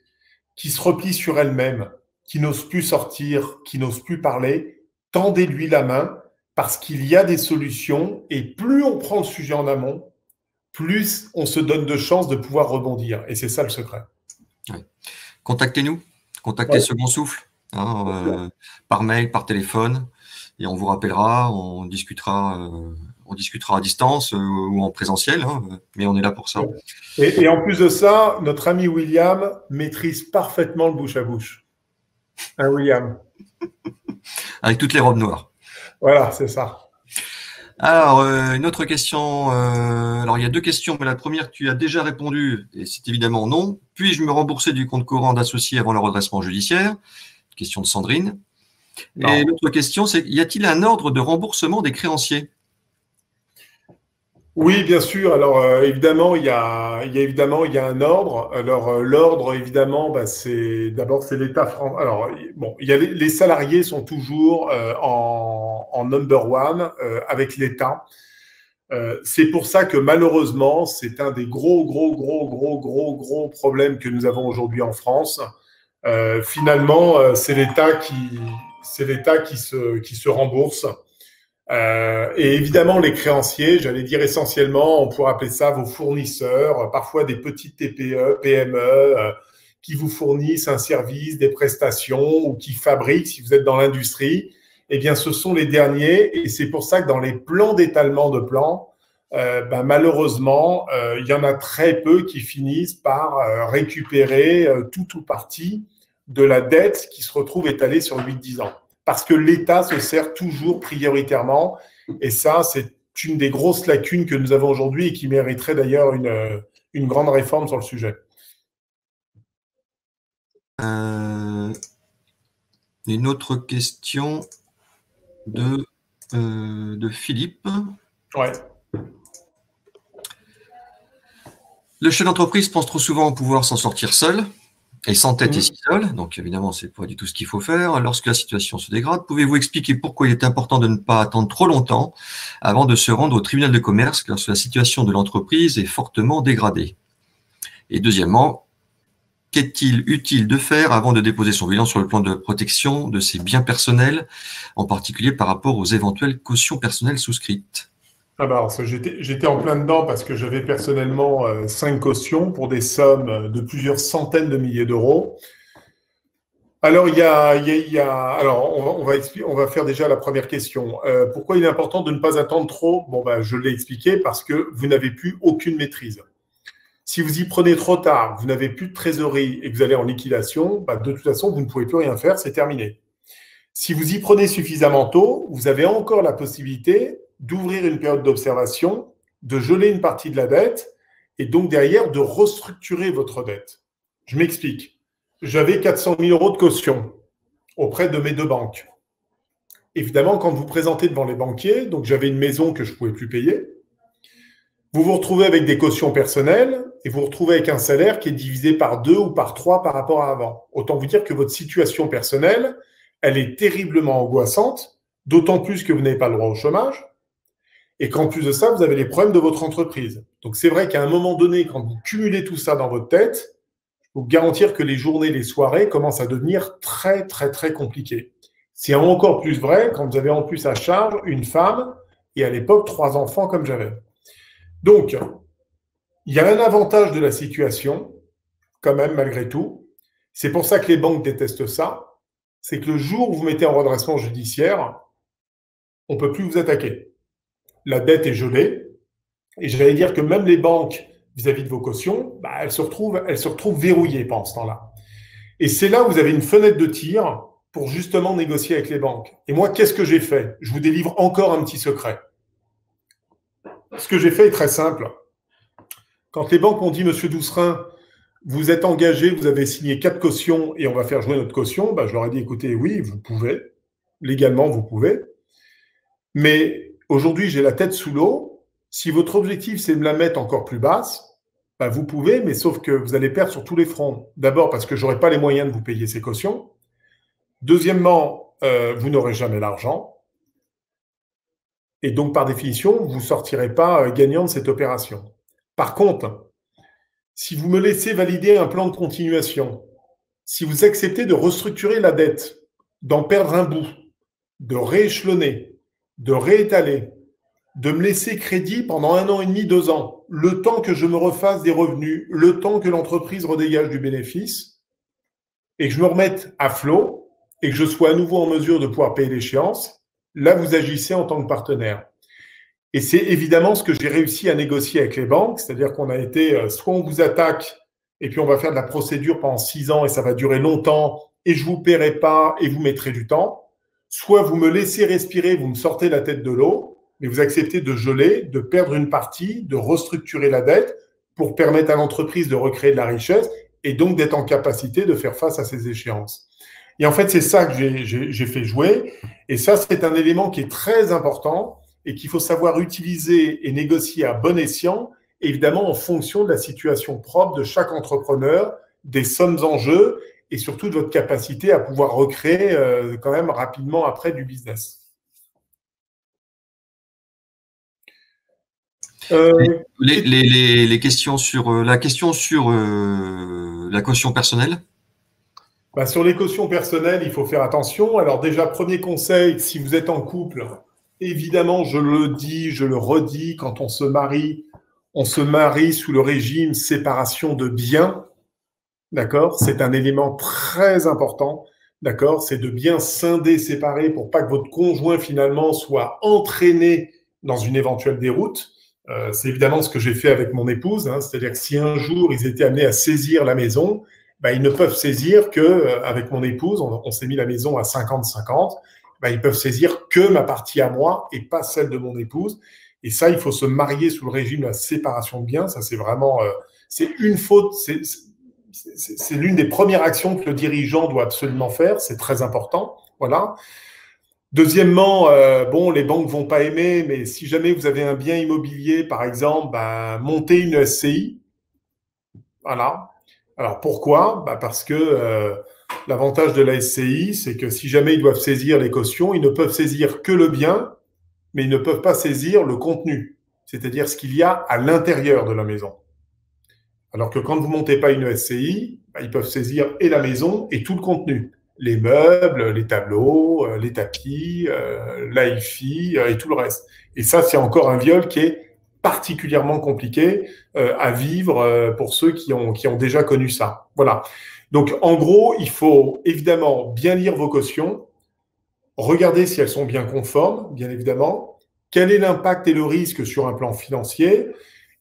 qui se replie sur elle-même, qui n'ose plus sortir, qui n'ose plus parler, tendez-lui la main parce qu'il y a des solutions et plus on prend le sujet en amont, plus on se donne de chances de pouvoir rebondir. Et c'est ça le secret.
Ouais. Contactez-nous, contactez Second Souffle, par mail, par téléphone, et on vous rappellera, on discutera à distance ou en présentiel, mais on est là pour ça.
Et en plus de ça, notre ami William maîtrise parfaitement le bouche à bouche. William.
Avec toutes les robes noires.
Voilà, c'est ça.
Alors, une autre question. Alors, il y a 2 questions, mais la première, tu as déjà répondu, et c'est évidemment non. Puis-je me rembourser du compte courant d'associé avant le redressement judiciaire? Question de Sandrine. Non. Et l'autre question, c'est y a-t-il un ordre de remboursement des créanciers?
Oui, bien sûr. Alors, évidemment, il y a un ordre. Alors, l'ordre, évidemment, c'est l'État français. Alors, bon, il y a les salariés sont toujours en number one avec l'État. C'est pour ça que malheureusement, c'est un des gros problèmes que nous avons aujourd'hui en France. Finalement, c'est l'État qui se rembourse. Et évidemment, les créanciers, j'allais dire essentiellement, on pourrait appeler ça vos fournisseurs, parfois des petites TPE, PME, qui vous fournissent un service, des prestations ou qui fabriquent, si vous êtes dans l'industrie, eh bien, ce sont les derniers. Et c'est pour ça que dans les plans d'étalement de plans, malheureusement, il y en a très peu qui finissent par récupérer tout ou partie de la dette qui se retrouve étalée sur 8-10 ans. parce que l'État se sert toujours prioritairement. Et ça, c'est une des grosses lacunes que nous avons aujourd'hui et qui mériterait d'ailleurs une grande réforme sur le sujet.
Une autre question de Philippe.
Ouais.
Le chef d'entreprise pense trop souvent pouvoir s'en sortir seul et sans tête et si seul. Donc évidemment, c'est pas du tout ce qu'il faut faire. Lorsque la situation se dégrade, pouvez-vous expliquer pourquoi il est important de ne pas attendre trop longtemps avant de se rendre au tribunal de commerce lorsque la situation de l'entreprise est fortement dégradée? Et deuxièmement, qu'est-il utile de faire avant de déposer son bilan sur le plan de protection de ses biens personnels, en particulier par rapport aux éventuelles cautions personnelles souscrites?
Ah bah j'étais en plein dedans parce que j'avais personnellement 5 cautions pour des sommes de plusieurs centaines de milliers d'euros. Alors, alors on va faire déjà la première question. Pourquoi il est important de ne pas attendre trop? Bon, bah, je l'ai expliqué, parce que vous n'avez plus aucune maîtrise. Si vous y prenez trop tard, vous n'avez plus de trésorerie et que vous allez en liquidation, bah, de toute façon, vous ne pouvez plus rien faire, c'est terminé. Si vous y prenez suffisamment tôt, vous avez encore la possibilité d'ouvrir une période d'observation, de geler une partie de la dette et donc derrière de restructurer votre dette. Je m'explique. J'avais 400 000 euros de caution auprès de mes 2 banques. Évidemment, quand vous présentez devant les banquiers, donc j'avais une maison que je ne pouvais plus payer, vous vous retrouvez avec des cautions personnelles et vous vous retrouvez avec un salaire qui est divisé par 2 ou par 3 par rapport à avant. Autant vous dire que votre situation personnelle, elle est terriblement angoissante, d'autant plus que vous n'avez pas le droit au chômage et qu'en plus de ça, vous avez les problèmes de votre entreprise. Donc c'est vrai qu'à un moment donné, quand vous cumulez tout ça dans votre tête, je peux vous garantir que les journées, les soirées commencent à devenir très, très, très compliquées. C'est encore plus vrai quand vous avez en plus à charge une femme et à l'époque 3 enfants comme j'avais. Donc, il y a un avantage de la situation, quand même, malgré tout. C'est pour ça que les banques détestent ça. C'est que le jour où vous mettez en redressement judiciaire, on ne peut plus vous attaquer. La dette est gelée. Et j'allais dire que même les banques, vis-à-vis de vos cautions, bah, elles se retrouvent verrouillées pendant ce temps-là. Et c'est là où vous avez une fenêtre de tir pour justement négocier avec les banques. Et moi, qu'est-ce que j'ai fait? Je vous délivre encore un petit secret. Ce que j'ai fait est très simple. Quand les banques m'ont dit, Monsieur Doucerin, vous êtes engagé, vous avez signé 4 cautions et on va faire jouer notre caution, bah, je leur ai dit, écoutez, oui, vous pouvez. Légalement, vous pouvez. Mais aujourd'hui, j'ai la tête sous l'eau. Si votre objectif, c'est de me la mettre encore plus basse, bah, vous pouvez, mais sauf que vous allez perdre sur tous les fronts. D'abord, parce que je n'aurai pas les moyens de vous payer ces cautions. Deuxièmement, vous n'aurez jamais l'argent. Et donc, par définition, vous ne sortirez pas gagnant de cette opération. Par contre, si vous me laissez valider un plan de continuation, si vous acceptez de restructurer la dette, d'en perdre un bout, de rééchelonner, de réétaler, de me laisser crédit pendant 1 an et demi, 2 ans, le temps que je me refasse des revenus, le temps que l'entreprise redégage du bénéfice, et que je me remette à flot, et que je sois à nouveau en mesure de pouvoir payer l'échéance, là, vous agissez en tant que partenaire. Et c'est évidemment ce que j'ai réussi à négocier avec les banques, c'est-à-dire qu'on a été, soit on vous attaque, et puis on va faire de la procédure pendant 6 ans, et ça va durer longtemps, et je ne vous paierai pas, et vous mettrez du temps, soit vous me laissez respirer, vous me sortez la tête de l'eau, mais vous acceptez de geler, de perdre une partie, de restructurer la dette pour permettre à l'entreprise de recréer de la richesse et donc d'être en capacité de faire face à ces échéances. Et en fait, c'est ça que j'ai fait jouer. Et ça, c'est un élément qui est très important et qu'il faut savoir utiliser et négocier à bon escient, évidemment en fonction de la situation propre de chaque entrepreneur, des sommes en jeu et surtout de votre capacité à pouvoir recréer quand même rapidement après du business.
Les questions sur la question sur la caution personnelle.
Bah, sur les cautions personnelles, il faut faire attention. Alors déjà, premier conseil, si vous êtes en couple, évidemment, je le dis, je le redis, quand on se marie sous le régime séparation de biens. D'accord? C'est un élément très important. D'accord? C'est de bien scinder, séparer pour pas que votre conjoint finalement soit entraîné dans une éventuelle déroute. C'est évidemment ce que j'ai fait avec mon épouse, hein, c'est-à-dire que si un jour ils étaient amenés à saisir la maison, bah, ils ne peuvent saisir qu'avec mon épouse, on s'est mis la maison à 50-50, ben, ils peuvent saisir que ma partie à moi et pas celle de mon épouse. Et ça, il faut se marier sous le régime de la séparation de biens. Ça, c'est vraiment, c'est une faute. C'est l'une des premières actions que le dirigeant doit absolument faire. C'est très important. Voilà. Deuxièmement, bon, les banques vont pas aimer, mais si jamais vous avez un bien immobilier, par exemple, ben, montez une SCI. Voilà. Alors pourquoi? Ben, parce que l'avantage de la SCI, c'est que si jamais ils doivent saisir les cautions, ils ne peuvent saisir que le bien, mais ils ne peuvent pas saisir le contenu, c'est-à-dire ce qu'il y a à l'intérieur de la maison. Alors que quand vous ne montez pas une SCI, ben, ils peuvent saisir et la maison et tout le contenu. Les meubles, les tableaux, les tapis, l'AIFI et tout le reste. Et ça, c'est encore un viol qui est particulièrement compliqué à vivre pour ceux qui ont déjà connu ça. Voilà. Donc, en gros, il faut évidemment bien lire vos cautions, regarder si elles sont bien conformes, bien évidemment. Quel est l'impact et le risque sur un plan financier?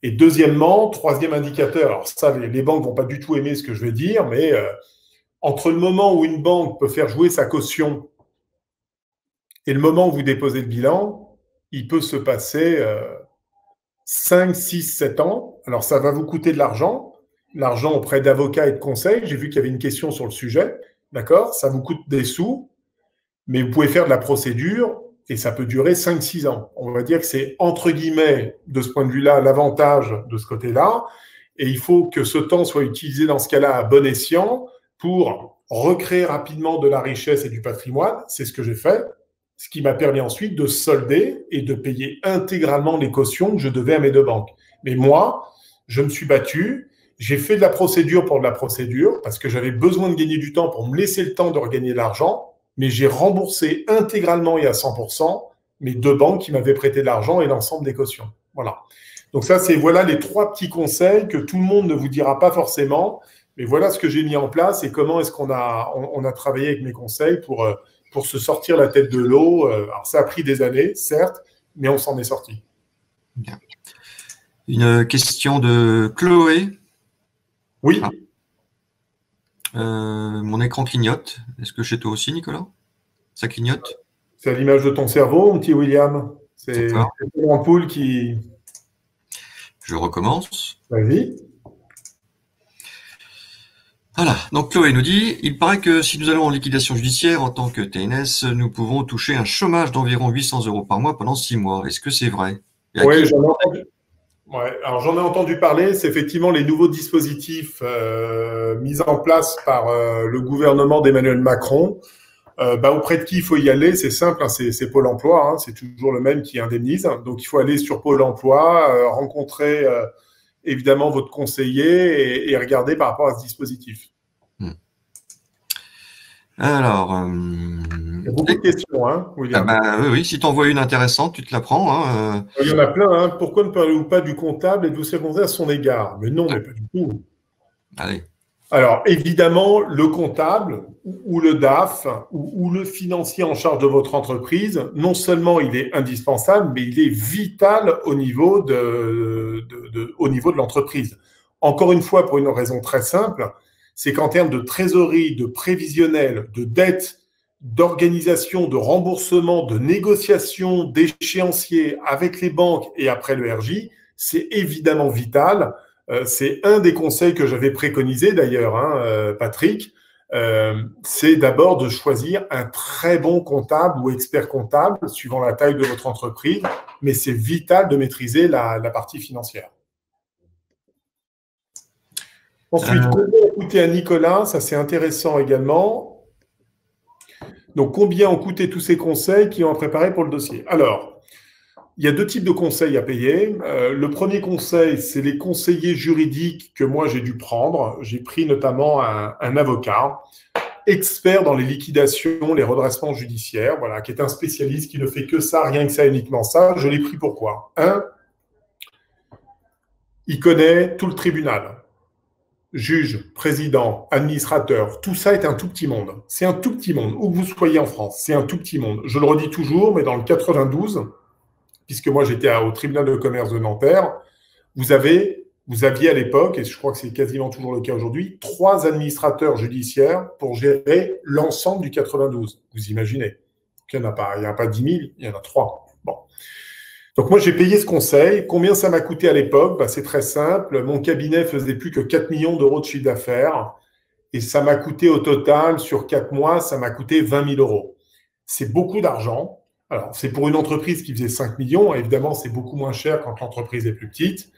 Et deuxièmement, troisième indicateur, alors ça, les banques vont pas du tout aimer ce que je vais dire, mais entre le moment où une banque peut faire jouer sa caution et le moment où vous déposez le bilan, il peut se passer 5, 6, 7 ans. Alors, ça va vous coûter de l'argent auprès d'avocats et de conseils. J'ai vu qu'il y avait une question sur le sujet. D'accord? Ça vous coûte des sous, mais vous pouvez faire de la procédure et ça peut durer 5, 6 ans. On va dire que c'est, entre guillemets, de ce point de vue-là, l'avantage de ce côté-là. Et il faut que ce temps soit utilisé dans ce cas-là à bon escient pour recréer rapidement de la richesse et du patrimoine. C'est ce que j'ai fait, ce qui m'a permis ensuite de solder et de payer intégralement les cautions que je devais à mes deux banques. Mais moi, je me suis battu, j'ai fait de la procédure pour de la procédure parce que j'avais besoin de gagner du temps pour me laisser le temps de regagner de l'argent, mais j'ai remboursé intégralement et à 100% mes deux banques qui m'avaient prêté de l'argent et l'ensemble des cautions. Voilà. Donc ça, voilà les 3 petits conseils que tout le monde ne vous dira pas forcément, mais voilà ce que j'ai mis en place et comment est-ce qu'on a travaillé avec mes conseils pour se sortir la tête de l'eau. Alors ça a pris des années, certes, mais on s'en est sorti.
Bien. Une question de Chloé.
Oui.
Mon écran clignote. Est-ce que chez toi aussi, Nicolas? Ça clignote?
C'est à l'image de ton cerveau, mon petit William. C'est l'ampoule qui…
Je recommence.
Vas-y.
Voilà, donc Chloé nous dit, il paraît que si nous allons en liquidation judiciaire en tant que TNS, nous pouvons toucher un chômage d'environ 800 € par mois pendant 6 mois. Est-ce que c'est vrai?
Oui, j'en ai entendu. Ouais, alors j'en ai entendu parler. C'est effectivement les nouveaux dispositifs mis en place par le gouvernement d'Emmanuel Macron. Auprès de qui il faut y aller? C'est simple, hein, c'est Pôle emploi, hein, c'est toujours le même qui indemnise. Donc il faut aller sur Pôle emploi, rencontrer évidemment votre conseiller et regarder par rapport à ce dispositif.
Alors,
il y a beaucoup de questions, hein, William.
Oui, si tu en vois une intéressante, tu te la prends. Hein,
Il y en a plein. Hein. Pourquoi ne parlez-vous pas du comptable et de vos secondaires à son égard? Mais non, mais pas du tout.
Allez.
Alors, évidemment, le comptable ou le DAF ou le financier en charge de votre entreprise, non seulement il est indispensable, mais il est vital au niveau de l'entreprise. Encore une fois, pour une raison très simple, c'est qu'en termes de trésorerie, de prévisionnel, de dette, d'organisation, de remboursement, de négociation, d'échéancier avec les banques et après le RJ, c'est évidemment vital. C'est un des conseils que j'avais préconisé d'ailleurs, hein, Patrick, c'est d'abord de choisir un très bon comptable ou expert comptable, suivant la taille de votre entreprise, mais c'est vital de maîtriser la partie financière. Ensuite, combien ont coûté à Nicolas? Ça, c'est intéressant également. Donc, combien ont coûté tous ces conseils qui ont préparé pour le dossier? Alors, il y a 2 types de conseils à payer. Le premier conseil, c'est les conseillers juridiques que moi, j'ai dû prendre. J'ai pris notamment un avocat, expert dans les liquidations, les redressements judiciaires, voilà, qui est un spécialiste qui ne fait que ça, rien que ça, uniquement ça. Je l'ai pris pourquoi? Il connaît tout le tribunal. Juge, président, administrateur, tout ça est un tout petit monde. C'est un tout petit monde. Où que vous soyez en France, c'est un tout petit monde. Je le redis toujours, mais dans le 92, puisque moi j'étais au tribunal de commerce de Nanterre, vous aviez à l'époque, et je crois que c'est quasiment toujours le cas aujourd'hui, 3 administrateurs judiciaires pour gérer l'ensemble du 92. Vous imaginez. Il n'y en a pas 10 000, il y en a 3. Bon. Donc moi, j'ai payé ce conseil. Combien ça m'a coûté à l'époque? C'est très simple. Mon cabinet faisait plus que 4 millions d'euros de chiffre d'affaires. Et ça m'a coûté au total, sur 4 mois, ça m'a coûté 20 000 euros. C'est beaucoup d'argent. Alors, c'est pour une entreprise qui faisait 5 millions. Évidemment, c'est beaucoup moins cher quand l'entreprise est plus petite.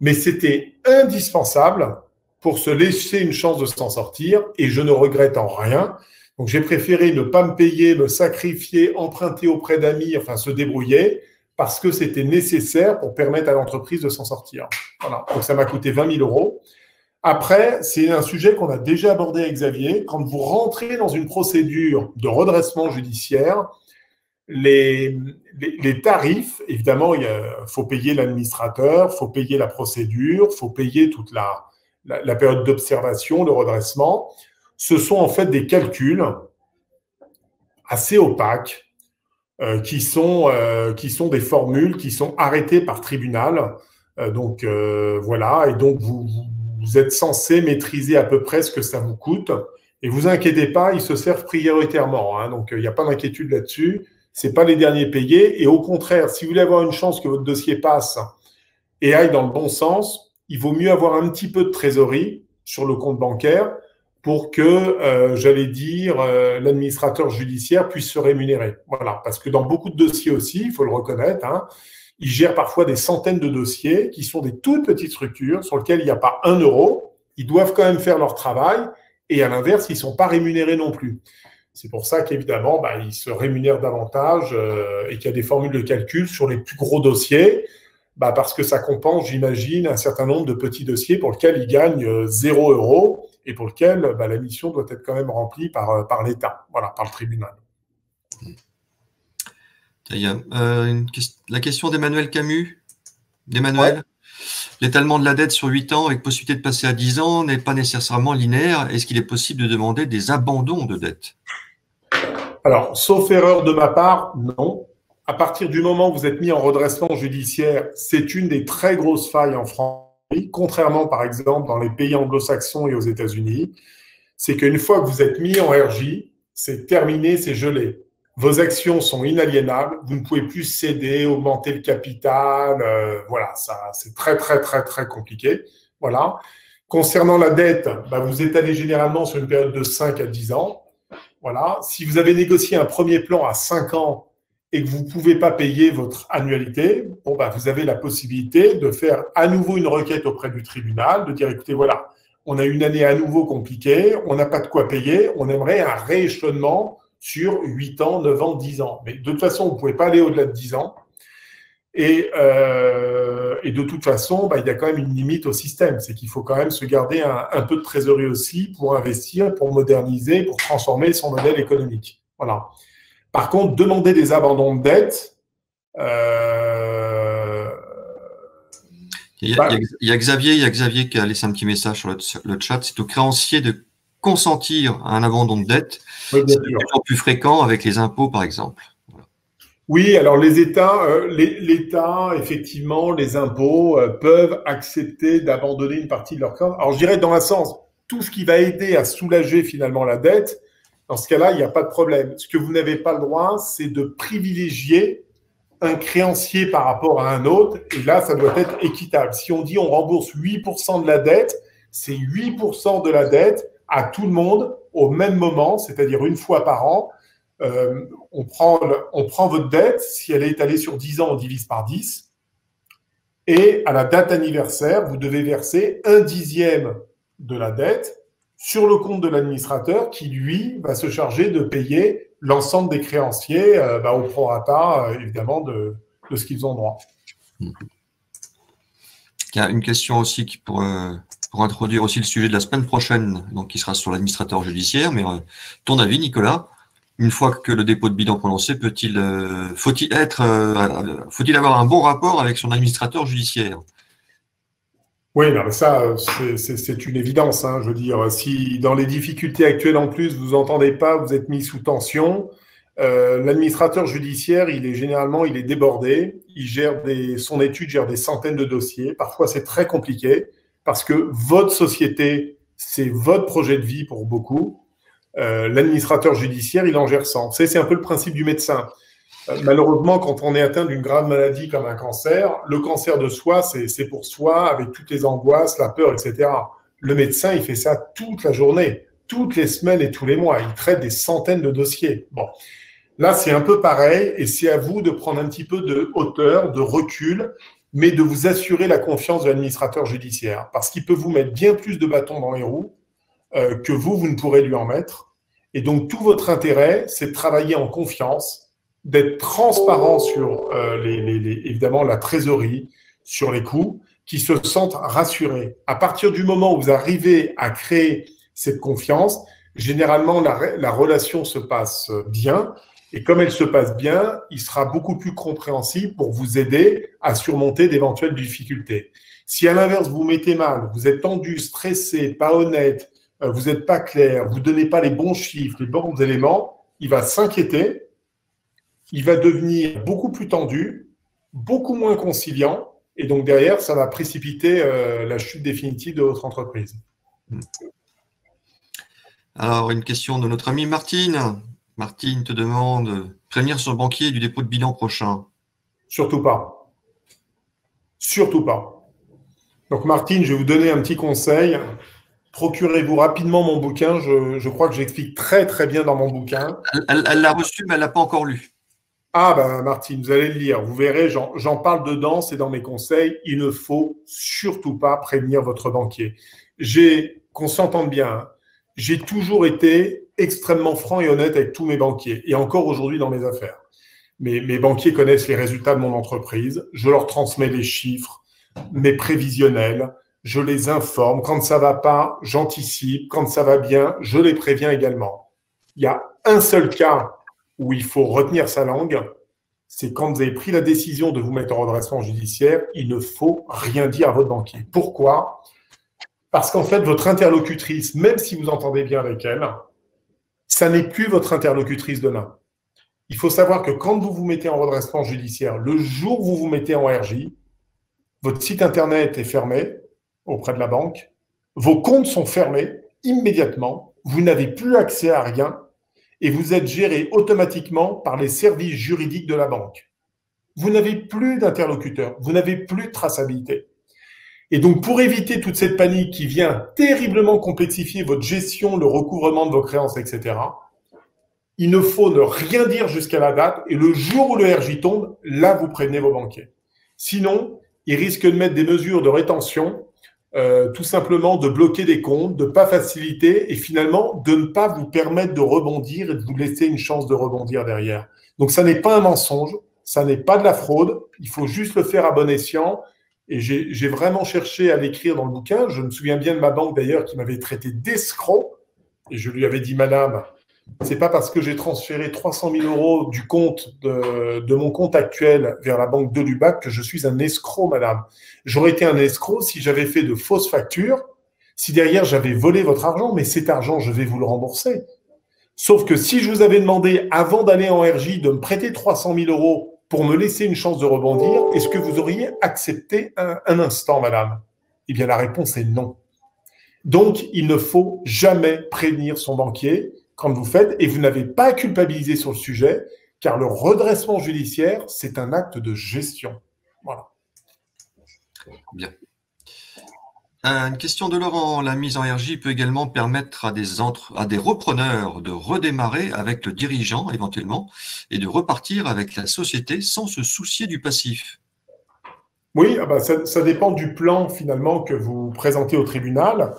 Mais c'était indispensable pour se laisser une chance de s'en sortir. Et je ne regrette en rien. Donc, j'ai préféré ne pas me payer, me sacrifier, emprunter auprès d'amis, enfin se débrouiller, parce que c'était nécessaire pour permettre à l'entreprise de s'en sortir. Voilà. Donc, ça m'a coûté 20 000 euros. Après, c'est un sujet qu'on a déjà abordé avec Xavier. Quand vous rentrez dans une procédure de redressement judiciaire, les tarifs, évidemment, il faut payer l'administrateur, il faut payer la procédure, il faut payer toute la période d'observation, de redressement. Ce sont en fait des calculs assez opaques qui sont des formules qui sont arrêtées par tribunal. Donc, voilà. Et donc, vous êtes censé maîtriser à peu près ce que ça vous coûte. Et vous inquiétez pas, ils se servent prioritairement. Hein, donc, il n'y a pas d'inquiétude là-dessus. Ce n'est pas les derniers payés. Et au contraire, si vous voulez avoir une chance que votre dossier passe et aille dans le bon sens, il vaut mieux avoir un petit peu de trésorerie sur le compte bancaire pour que, j'allais dire, l'administrateur judiciaire puisse se rémunérer. Voilà, parce que dans beaucoup de dossiers aussi, il faut le reconnaître, hein, ils gèrent parfois des centaines de dossiers qui sont des toutes petites structures sur lesquelles il n'y a pas 1 euro. Ils doivent quand même faire leur travail et à l'inverse, ils ne sont pas rémunérés non plus. C'est pour ça qu'évidemment, ils se rémunèrent davantage et qu'il y a des formules de calcul sur les plus gros dossiers parce que ça compense, j'imagine, un certain nombre de petits dossiers pour lesquels ils gagnent 0 euro et pour lesquels la mission doit être quand même remplie par l'État, voilà, par le tribunal.
La question d'Emmanuel Camus. D'Emmanuel. Ouais. L'étalement de la dette sur 8 ans avec possibilité de passer à 10 ans n'est pas nécessairement linéaire. Est-ce qu'il est possible de demander des abandons de dette?
Alors, sauf erreur de ma part, non. À partir du moment où vous êtes mis en redressement judiciaire, c'est une des très grosses failles en France, contrairement par exemple dans les pays anglo-saxons et aux États-Unis. C'est qu'une fois que vous êtes mis en RJ, c'est terminé, c'est gelé. Vos actions sont inaliénables, vous ne pouvez plus céder, augmenter le capital, voilà, ça c'est très très très très compliqué. Voilà. Concernant la dette, vous étalez généralement sur une période de 5 à 10 ans. Voilà. Si vous avez négocié un premier plan à 5 ans et que vous ne pouvez pas payer votre annualité, vous avez la possibilité de faire à nouveau une requête auprès du tribunal, de dire écoutez, voilà, on a une année à nouveau compliquée, on n'a pas de quoi payer, on aimerait un rééchelonnement sur 8 ans, 9 ans, 10 ans. Mais de toute façon, vous ne pouvez pas aller au-delà de 10 ans. Et de toute façon, il y a quand même une limite au système. C'est qu'il faut quand même se garder un peu de trésorerie aussi pour investir, pour moderniser, pour transformer son modèle économique. Voilà. Par contre, demander des abandons de dette…
Il y a Xavier qui a laissé un petit message sur le chat. C'est aux créanciers de consentir à un abandon de dette. Oui, c'est de plus en plus fréquent avec les impôts, par exemple. Voilà.
Oui, alors les États, l'État, effectivement, les impôts peuvent accepter d'abandonner une partie de leur créance. Alors, je dirais dans un sens, tout ce qui va aider à soulager finalement la dette, dans ce cas-là, il n'y a pas de problème. Ce que vous n'avez pas le droit, c'est de privilégier un créancier par rapport à un autre, et là, ça doit être équitable. Si on dit on rembourse 8% de la dette, c'est 8% de la dette à tout le monde au même moment, c'est-à-dire une fois par an. On prend votre dette, si elle est étalée sur 10 ans, on divise par 10, et à la date anniversaire, vous devez verser 1/10 de la dette sur le compte de l'administrateur qui, lui, va se charger de payer l'ensemble des créanciers au prorata, évidemment, de ce qu'ils ont droit.
Il y a une question aussi pour introduire aussi le sujet de la semaine prochaine, donc qui sera sur l'administrateur judiciaire. Mais ton avis, Nicolas, une fois que le dépôt de bilan prononcé, faut-il avoir un bon rapport avec son administrateur judiciaire?
Oui, non, mais ça, c'est une évidence. Hein, je veux dire, si dans les difficultés actuelles en plus, vous n'entendez pas, vous êtes mis sous tension, l'administrateur judiciaire, il est débordé, son étude gère des centaines de dossiers. Parfois, c'est très compliqué parce que votre société, c'est votre projet de vie pour beaucoup. l'administrateur judiciaire, il en gère 100. Vous savez, c'est un peu le principe du médecin. Malheureusement, quand on est atteint d'une grave maladie comme un cancer, le cancer de soi, c'est pour soi, avec toutes les angoisses, la peur, etc. Le médecin, il fait ça toute la journée, toutes les semaines et tous les mois. Il traite des centaines de dossiers. Bon, là, c'est un peu pareil, et c'est à vous de prendre un petit peu de hauteur, de recul, mais de vous assurer la confiance de l'administrateur judiciaire, parce qu'il peut vous mettre bien plus de bâtons dans les roues que vous ne pourrez lui en mettre. Et donc, tout votre intérêt, c'est de travailler en confiance, d'être transparent sur évidemment la trésorerie, sur les coûts, qui se sentent rassurés. À partir du moment où vous arrivez à créer cette confiance, généralement la relation se passe bien, et comme elle se passe bien, il sera beaucoup plus compréhensible pour vous aider à surmonter d'éventuelles difficultés. Si à l'inverse vous mettez mal, vous êtes tendu, stressé, pas honnête, vous n'êtes pas clair, vous ne donnez pas les bons chiffres, les bons éléments, il va s'inquiéter, il va devenir beaucoup plus tendu, beaucoup moins conciliant, et donc derrière, ça va précipiter la chute définitive de votre entreprise.
Alors, une question de notre amie Martine. Martine te demande, prévenir son banquier du dépôt de bilan prochain.
Surtout pas. Surtout pas. Donc Martine, je vais vous donner un petit conseil. Procurez-vous rapidement mon bouquin. Je crois que j'explique très très bien dans mon bouquin.
Elle l'a reçu, mais elle ne l'a pas encore lu.
Ah ben Martine, vous allez le lire. Vous verrez, j'en parle dedans, c'est dans mes conseils. Il ne faut surtout pas prévenir votre banquier. Qu'on s'entende bien, hein, j'ai toujours été extrêmement franc et honnête avec tous mes banquiers, et encore aujourd'hui dans mes affaires. Mes banquiers connaissent les résultats de mon entreprise. Je leur transmets les chiffres, mes prévisionnels. Je les informe. Quand ça va pas, j'anticipe. Quand ça va bien, je les préviens également. Il y a un seul cas où il faut retenir sa langue, c'est quand vous avez pris la décision de vous mettre en redressement judiciaire, il ne faut rien dire à votre banquier. Pourquoi ? Parce qu'en fait, votre interlocutrice, même si vous entendez bien avec elle, ça n'est plus votre interlocutrice demain. Il faut savoir que quand vous vous mettez en redressement judiciaire, le jour où vous vous mettez en RJ, votre site internet est fermé auprès de la banque, vos comptes sont fermés immédiatement, vous n'avez plus accès à rien et vous êtes géré automatiquement par les services juridiques de la banque. Vous n'avez plus d'interlocuteur, vous n'avez plus de traçabilité. Et donc, pour éviter toute cette panique qui vient terriblement complexifier votre gestion, le recouvrement de vos créances, etc., il ne faut ne rien dire jusqu'à la date, et le jour où le RJ tombe, là, vous prévenez vos banquiers. Sinon, ils risquent de mettre des mesures de rétention, tout simplement de bloquer des comptes, de ne pas faciliter, et finalement, de ne pas vous permettre de rebondir et de vous laisser une chance de rebondir derrière. Donc, ça n'est pas un mensonge, ça n'est pas de la fraude, il faut juste le faire à bon escient. Et j'ai vraiment cherché à l'écrire dans le bouquin. Je me souviens bien de ma banque d'ailleurs qui m'avait traité d'escroc. Et je lui avais dit, madame, c'est pas parce que j'ai transféré 300 000 euros du compte de mon compte actuel vers la banque de Lubac que je suis un escroc, madame. J'aurais été un escroc si j'avais fait de fausses factures, si derrière j'avais volé votre argent, mais cet argent, je vais vous le rembourser. Sauf que si je vous avais demandé, avant d'aller en RJ, de me prêter 300 000 euros pour me laisser une chance de rebondir, est-ce que vous auriez accepté un instant, madame ? Eh bien, la réponse est non. Donc, il ne faut jamais prévenir son banquier quand vous faites, et vous n'avez pas à culpabiliser sur le sujet, car le redressement judiciaire, c'est un acte de gestion. Voilà.
Bien. Une question de Laurent. La mise en RJ peut également permettre à des repreneurs de redémarrer avec le dirigeant éventuellement et de repartir avec la société sans se soucier du passif.
Oui, ça dépend du plan finalement que vous présentez au tribunal.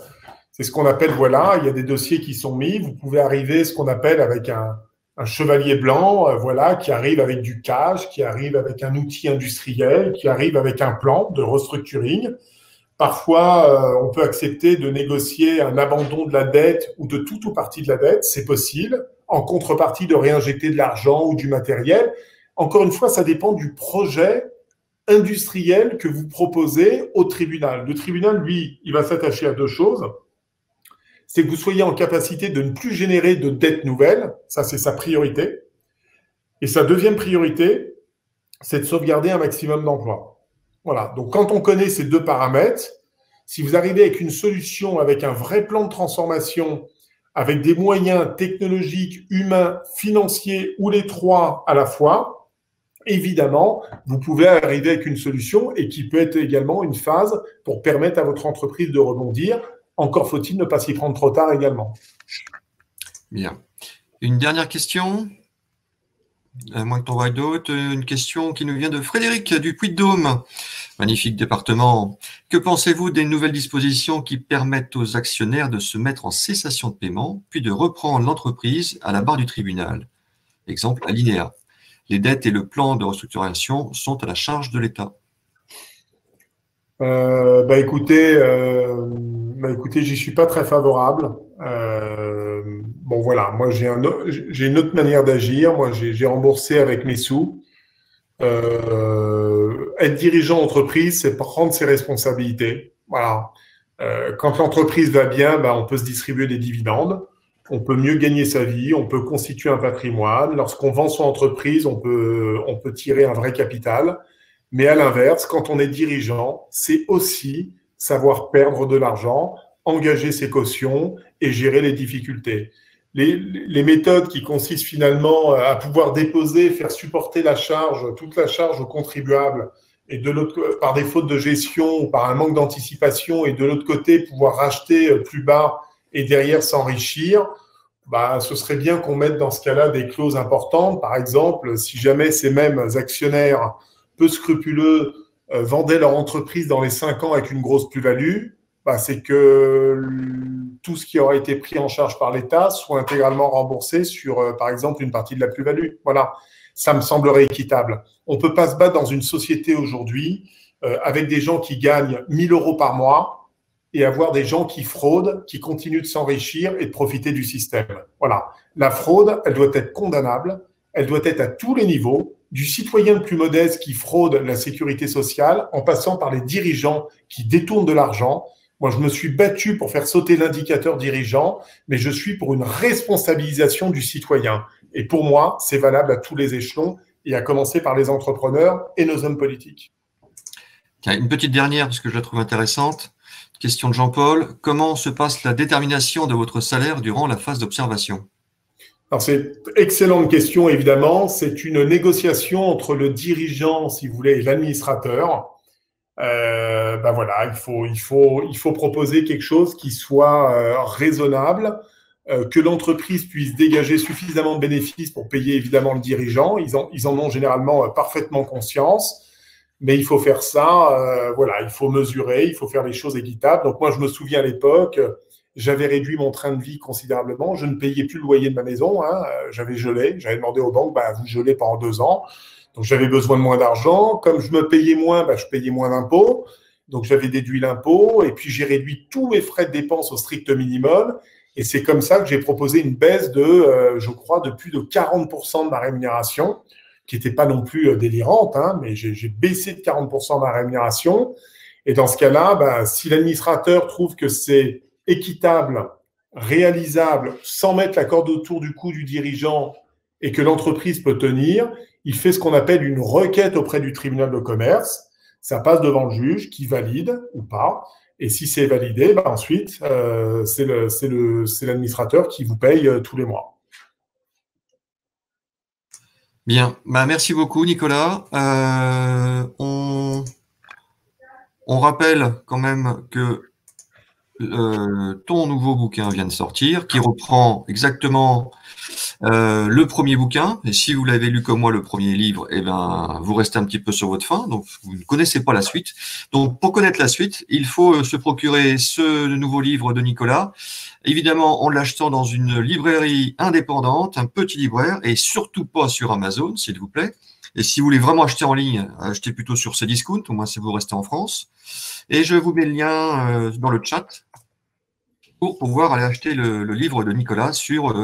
C'est ce qu'on appelle, voilà, il y a des dossiers qui sont mis. Vous pouvez arriver, ce qu'on appelle avec un chevalier blanc, voilà, qui arrive avec du cash, qui arrive avec un outil industriel, qui arrive avec un plan de restructuring. Parfois, on peut accepter de négocier un abandon de la dette ou de tout ou partie de la dette, c'est possible, en contrepartie de réinjecter de l'argent ou du matériel. Encore une fois, ça dépend du projet industriel que vous proposez au tribunal. Le tribunal, lui, il va s'attacher à deux choses. C'est que vous soyez en capacité de ne plus générer de dettes nouvelles, ça c'est sa priorité. Et sa deuxième priorité, c'est de sauvegarder un maximum d'emplois. Voilà, donc quand on connaît ces deux paramètres, si vous arrivez avec une solution, avec un vrai plan de transformation, avec des moyens technologiques, humains, financiers ou les trois à la fois, évidemment, vous pouvez arriver avec une solution et qui peut être également une phase pour permettre à votre entreprise de rebondir. Encore faut-il ne pas s'y prendre trop tard également.
Bien. Une dernière question, à moins que tu en vois d'autres. Une question qui nous vient de Frédéric du Puy-de-Dôme. Magnifique département. Que pensez-vous des nouvelles dispositions qui permettent aux actionnaires de se mettre en cessation de paiement, puis de reprendre l'entreprise à la barre du tribunal? Exemple, alinéa. Les dettes et le plan de restructuration sont à la charge de l'État.
Écoutez, j'y suis pas très favorable. Bon voilà, moi j'ai une autre manière d'agir. Moi j'ai remboursé avec mes sous. Être dirigeant d'entreprise, c'est prendre ses responsabilités. Voilà. Quand l'entreprise va bien, on peut se distribuer des dividendes, on peut mieux gagner sa vie, on peut constituer un patrimoine. Lorsqu'on vend son entreprise, on peut tirer un vrai capital. Mais à l'inverse, quand on est dirigeant, c'est aussi savoir perdre de l'argent, engager ses cautions et gérer les difficultés. Les méthodes qui consistent finalement à pouvoir déposer, faire supporter la charge, toute la charge aux contribuables, et de l'autre, par des fautes de gestion ou par un manque d'anticipation, et de l'autre côté, pouvoir racheter plus bas et derrière s'enrichir, ce serait bien qu'on mette dans ce cas-là des clauses importantes. Par exemple, si jamais ces mêmes actionnaires peu scrupuleux vendaient leur entreprise dans les 5 ans avec une grosse plus-value, c'est que tout ce qui aura été pris en charge par l'État soit intégralement remboursé sur, par exemple, une partie de la plus-value. Voilà, ça me semblerait équitable. On ne peut pas se battre dans une société aujourd'hui avec des gens qui gagnent 1 000 € par mois et avoir des gens qui fraudent, qui continuent de s'enrichir et de profiter du système. Voilà, la fraude, elle doit être condamnable, elle doit être à tous les niveaux, du citoyen le plus modeste qui fraude la sécurité sociale, en passant par les dirigeants qui détournent de l'argent. Moi, je me suis battu pour faire sauter l'indicateur dirigeant, mais je suis pour une responsabilisation du citoyen. Et pour moi, c'est valable à tous les échelons, et à commencer par les entrepreneurs et nos hommes politiques.
Une petite dernière, parce que je la trouve intéressante. Question de Jean-Paul. Comment se passe la détermination de votre salaire durant la phase d'observation?
Alors, c'est une excellente question, évidemment. C'est une négociation entre le dirigeant, si vous voulez, et l'administrateur. Voilà, il faut proposer quelque chose qui soit raisonnable, que l'entreprise puisse dégager suffisamment de bénéfices pour payer évidemment le dirigeant. Ils en ont généralement parfaitement conscience, mais il faut faire ça. Voilà, il faut mesurer, il faut faire les choses équitables. Donc moi, je me souviens à l'époque, j'avais réduit mon train de vie considérablement. Je ne payais plus le loyer de ma maison. J'avais gelé. J'avais demandé aux banques, vous gelez pendant 2 ans. Donc, j'avais besoin de moins d'argent. Comme je me payais moins, je payais moins d'impôts. Donc, j'avais déduit l'impôt. Et puis, j'ai réduit tous mes frais de dépenses au strict minimum. Et c'est comme ça que j'ai proposé une baisse de, je crois, de plus de 40% de ma rémunération, qui n'était pas non plus délirante, mais j'ai baissé de 40% ma rémunération. Et dans ce cas-là, si l'administrateur trouve que c'est équitable, réalisable, sans mettre la corde autour du cou du dirigeant et que l'entreprise peut tenir, il fait ce qu'on appelle une requête auprès du tribunal de commerce. Ça passe devant le juge qui valide ou pas. Et si c'est validé, ensuite, c'est l'administrateur qui vous paye tous les mois.
Bien, merci beaucoup Nicolas. On rappelle quand même que ton nouveau bouquin vient de sortir, qui reprend exactement le premier bouquin. Et si vous l'avez lu comme moi, le premier livre, vous restez un petit peu sur votre faim, donc vous ne connaissez pas la suite. Donc pour connaître la suite, il faut se procurer ce nouveau livre de Nicolas. Évidemment, en l'achetant dans une librairie indépendante, un petit libraire, et surtout pas sur Amazon, s'il vous plaît. Et si vous voulez vraiment acheter en ligne, achetez plutôt sur Cdiscount, au moins si vous restez en France. Et je vous mets le lien dans le chat pour pouvoir aller acheter le livre de Nicolas sur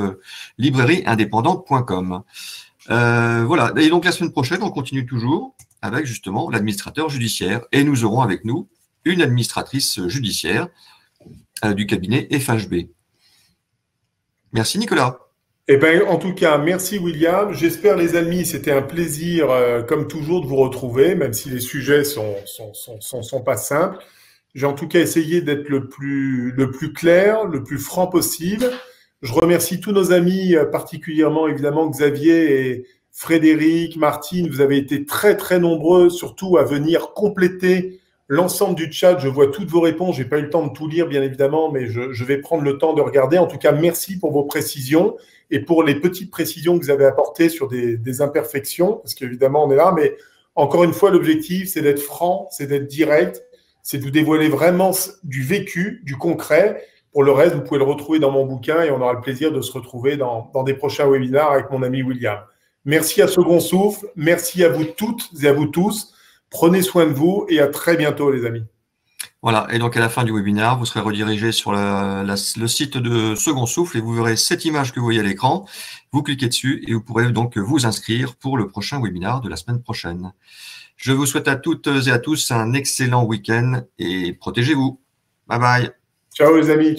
librairieindépendante.com. Voilà. Et donc la semaine prochaine, on continue toujours avec justement l'administrateur judiciaire. Et nous aurons avec nous une administratrice judiciaire du cabinet FHB. Merci Nicolas.
En tout cas, merci William. J'espère les amis, c'était un plaisir comme toujours de vous retrouver, même si les sujets sont pas simples. J'ai en tout cas essayé d'être le plus clair, le plus franc possible. Je remercie tous nos amis, particulièrement évidemment Xavier et Frédéric, Martine. Vous avez été très très nombreux, surtout à venir compléter l'ensemble du chat. Je vois toutes vos réponses. J'ai pas eu le temps de tout lire, bien évidemment, mais je vais prendre le temps de regarder. En tout cas, merci pour vos précisions et pour les petites précisions que vous avez apportées sur des imperfections, parce qu'évidemment, on est là. Mais encore une fois, l'objectif, c'est d'être franc, c'est d'être direct, c'est de vous dévoiler vraiment du vécu, du concret. Pour le reste, vous pouvez le retrouver dans mon bouquin et on aura le plaisir de se retrouver dans des prochains webinaires avec mon ami William. Merci à Second Souffle, merci à vous toutes et à vous tous. Prenez soin de vous et à très bientôt, les amis.
Voilà, et donc à la fin du webinaire, vous serez redirigé sur le site de Second Souffle et vous verrez cette image que vous voyez à l'écran. Vous cliquez dessus et vous pourrez donc vous inscrire pour le prochain webinaire de la semaine prochaine. Je vous souhaite à toutes et à tous un excellent week-end et protégez-vous. Bye bye.
Ciao les amis.